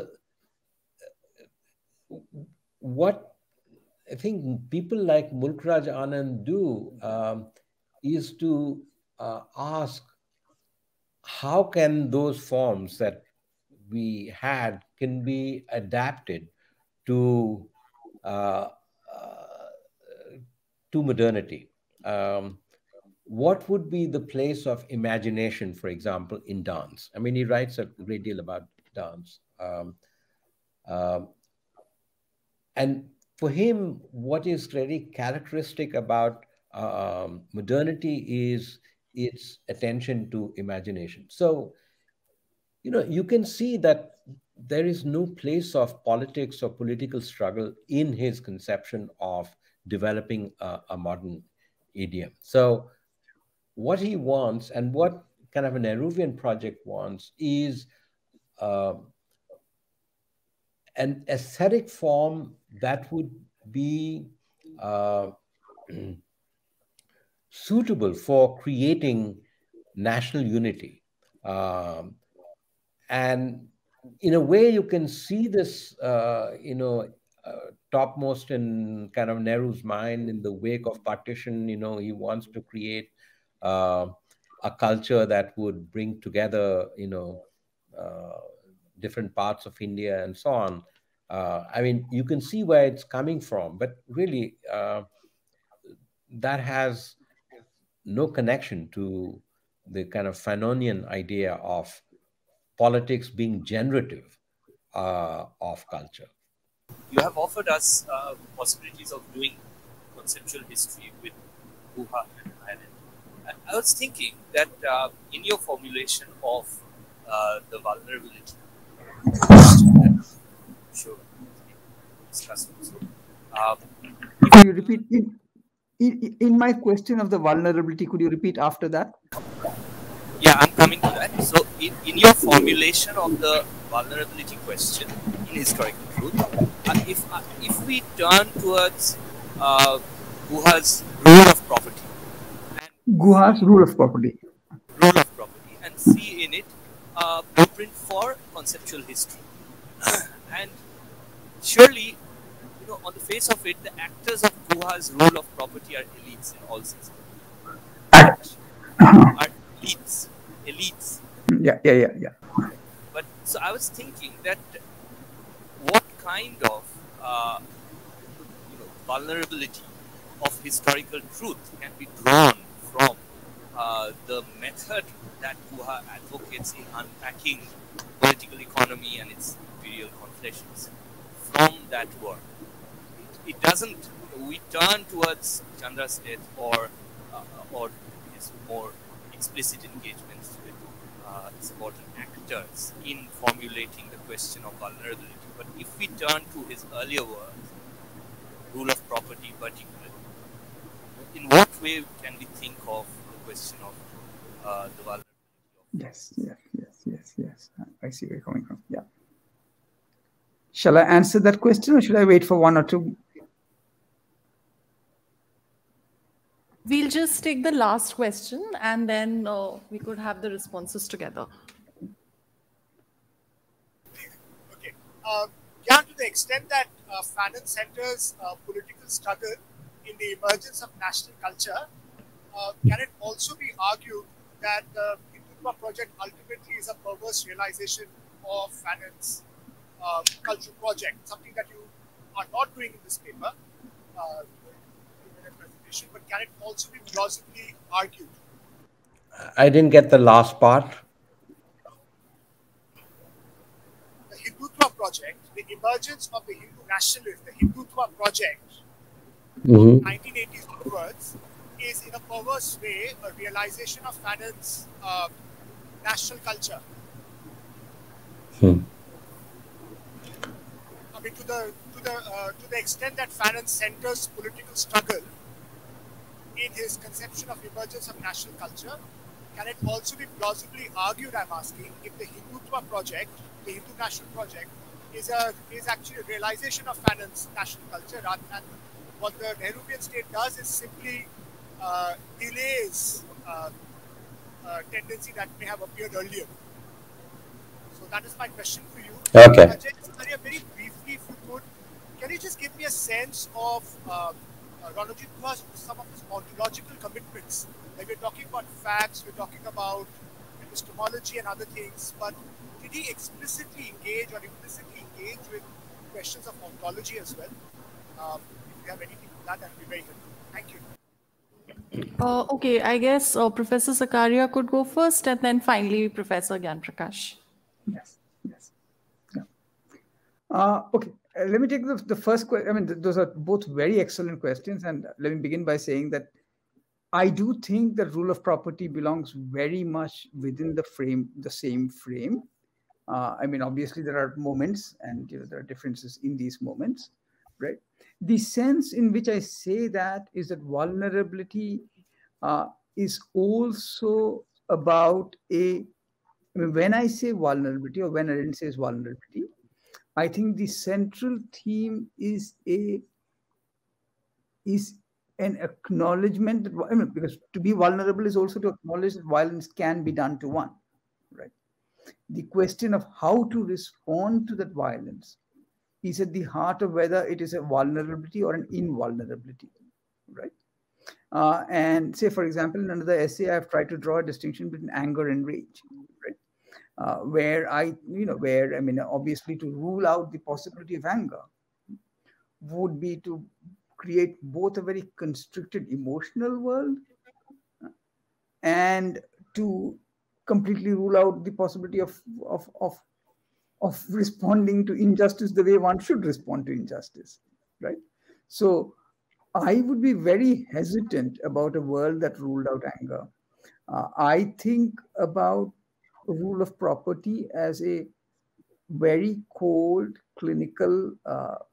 what I think people like Mulkraj Anand do, is to ask, how can those forms that we had can be adapted to modernity? What would be the place of imagination, for example, in dance? I mean, he writes a great deal about dance. And for him, what is very characteristic about modernity is its attention to imagination. So, you can see that there is no place of politics or political struggle in his conception of developing a modern idiom. So what he wants, and what kind of an Nehruvian project wants, is an aesthetic form that would be suitable for creating national unity. And in a way, you can see this, topmost in kind of Nehru's mind in the wake of partition. He wants to create a culture that would bring together, different parts of India and so on. I mean, you can see where it's coming from, but really, that has no connection to the kind of Fanonian idea of politics being generative of culture. You have offered us possibilities of doing conceptual history with Guha and Arendt. I was thinking that in your formulation of the vulnerability, sure, discuss also. Could you repeat in my question of the vulnerability? Could you repeat after that? Yeah, I'm coming to that. So, in your formulation of the vulnerability question in historical truth, if we turn towards Guha's rule of property, and see in it a blueprint for conceptual history, and surely on the face of it, the actors of Guha's rule of property are elites in all senses. Are elites. Yeah. But so I was thinking that what kind of vulnerability of historical truth can be drawn from the method that Guha advocates in unpacking political economy and its imperial conflations. From that work, it doesn't. We turn towards Chandra's death or his more explicit engagements with subaltern actors in formulating the question of vulnerability. But if we turn to his earlier work, rule of property particularly, in what way can we think of the question of the vulnerability? Yes. I see where you're coming from. Yeah. Shall I answer that question or should I wait for one or two? We'll just take the last question and then we could have the responses together. Okay. Yeah, to the extent that Fanon centers political struggle in the emergence of national culture, can it also be argued that the Hindutva project ultimately is a perverse realization of Fanon's cultural project, something that you are not doing in this paper, presentation, but can it also be plausibly argued? I didn't get the last part. The Hindutva project, the emergence of the Hindu nationalism, the Hindutva project, 1980s onwards, is in a perverse way a realization of Fanon's national culture. I mean, to the extent that Fanon centers political struggle in his conception of emergence of national culture, can it also be plausibly argued, I'm asking, if the Hindutva project, the Hindu national project, is actually a realization of Fanon's national culture, rather than what the Nehruvian state does is simply delays tendency that may have appeared earlier. So that is my question for you. Okay. Ajay Skaria, very briefly, if you could, can you just give me a sense of Ranajit Guha's, some of his ontological commitments? Like we're talking about facts, we're talking about epistemology and other things, but did he explicitly engage or implicitly engage with questions of ontology as well? If you have anything to that would be very helpful. Thank you. Okay, I guess Professor Skaria could go first and then finally Professor Gyan Prakash. Yes. Yeah. Okay, let me take the first question. I mean, those are both very excellent questions. And let me begin by saying that I do think that rule of property belongs very much within the same frame. I mean, obviously there are moments and there are differences in these moments, right? The sense in which I say that is that vulnerability is also about when I say vulnerability or when Arendt says vulnerability, I think the central theme is an acknowledgement that, because to be vulnerable is also to acknowledge that violence can be done to one, right? The question of how to respond to that violence is at the heart of whether it is a vulnerability or an invulnerability, right? And say, for example, in another essay, I've tried to draw a distinction between anger and rage, right? Where obviously to rule out the possibility of anger would be to create both a very constricted emotional world and to completely rule out the possibility of responding to injustice the way one should respond to injustice, right? So I would be very hesitant about a world that ruled out anger. I think about rule of property as a very cold, clinical,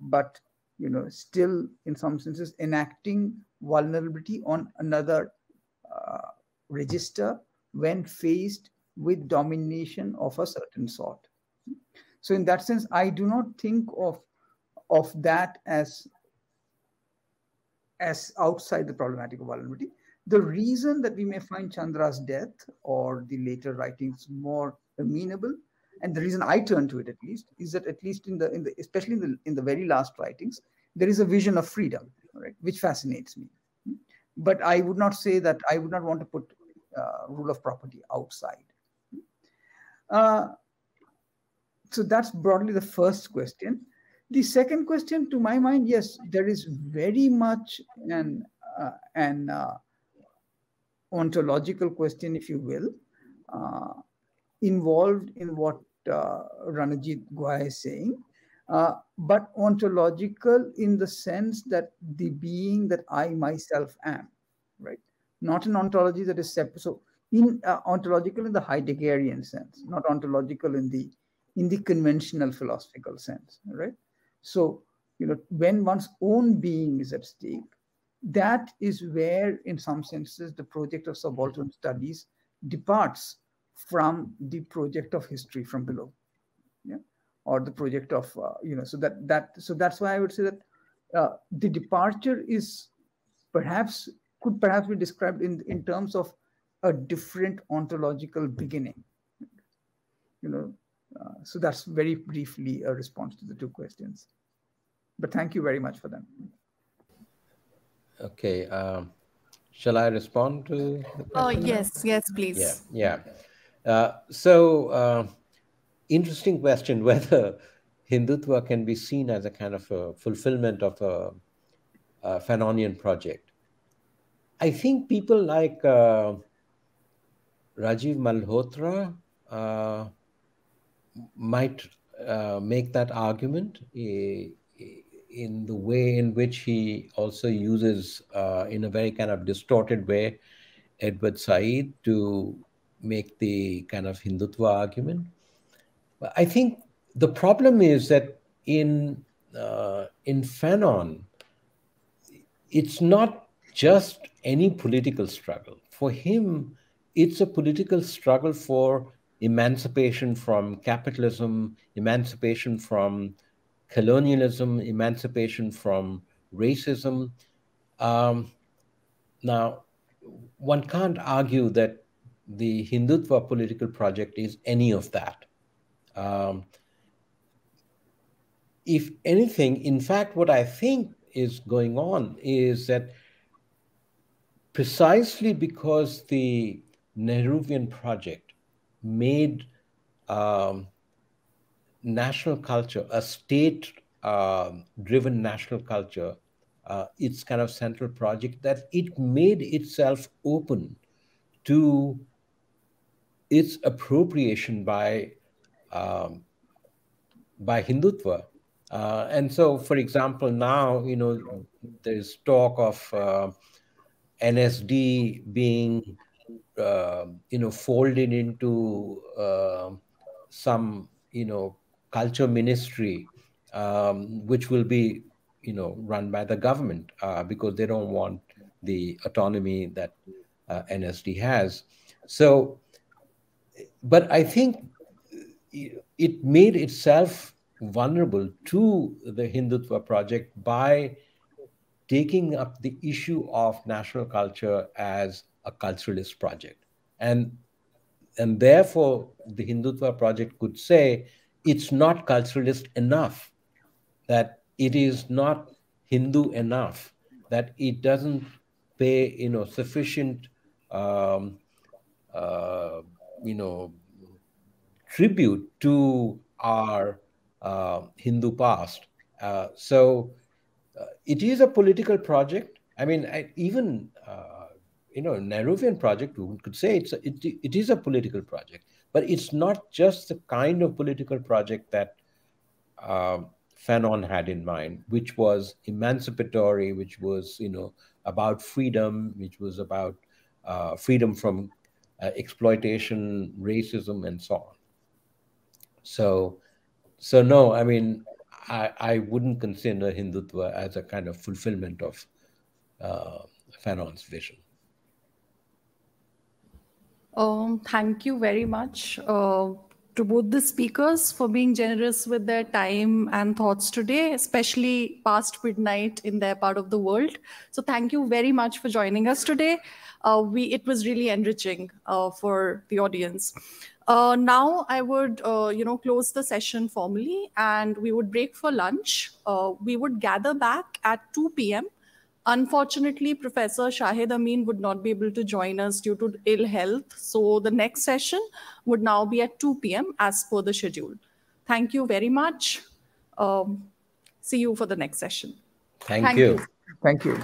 but still in some senses enacting vulnerability on another register when faced with domination of a certain sort. So in that sense, I do not think of that as outside the problematic of vulnerability. The reason that we may find Chandra's death or the later writings more amenable, and the reason I turn to it at least, is that at least especially in the very last writings, there is a vision of freedom, right, which fascinates me. But I would not say that I would not want to put rule of property outside. So that's broadly the first question. The second question, to my mind, yes, there is very much an ontological question, if you will, involved in what Ranajit Guha is saying, but ontological in the sense that the being that I myself am, right? Not an ontology that is separate. So, in ontological in the Heideggerian sense, not ontological in the conventional philosophical sense, right? So, when one's own being is at stake, that is where, in some senses, the project of subaltern studies departs from the project of history from below, yeah, or the project of so that's why I would say that the departure is could perhaps be described in terms of a different ontological beginning, so that's very briefly a response to the two questions. But thank you very much for them. Okay. Shall I respond to the question? Yes, please. Yeah. So, interesting question whether Hindutva can be seen as a kind of a fulfillment of a Fanonian project. I think people like Rajiv Malhotra might make that argument in the way in which he also uses, in a very kind of distorted way, Edward Said to make the kind of Hindutva argument. But I think the problem is that in Fanon, it's not just any political struggle. For him, it's a political struggle for emancipation from capitalism, emancipation from colonialism, emancipation from racism. Now, one can't argue that the Hindutva political project is any of that. If anything, in fact, what I think is going on is that precisely because the Nehruvian project made national culture, a state-driven national culture, its kind of central project, that it made itself open to its appropriation by Hindutva. And so, for example, now, there's talk of NSD being, folded into some, culture ministry, which will be, run by the government because they don't want the autonomy that NSD has. So, but I think it made itself vulnerable to the Hindutva project by taking up the issue of national culture as a culturalist project. And therefore, the Hindutva project could say it's not culturalist enough, that it is not Hindu enough, that it doesn't pay, sufficient, tribute to our Hindu past. So it is a political project. I mean, even Nehruvian project, we could say it is a political project, but it's not just the kind of political project that Fanon had in mind, which was emancipatory, which was about freedom, which was about freedom from exploitation, racism, and so on. So no, I mean, I wouldn't consider Hindutva as a kind of fulfillment of Fanon's vision. Thank you very much to both the speakers for being generous with their time and thoughts today, especially past midnight in their part of the world. So thank you very much for joining us today. It was really enriching for the audience. Now I would, close the session formally, and we would break for lunch. We would gather back at 2 p.m. Unfortunately, Professor Shahid Amin would not be able to join us due to ill health. So the next session would now be at 2 p.m. as per the schedule. Thank you very much. See you for the next session. Thank you. Thank you.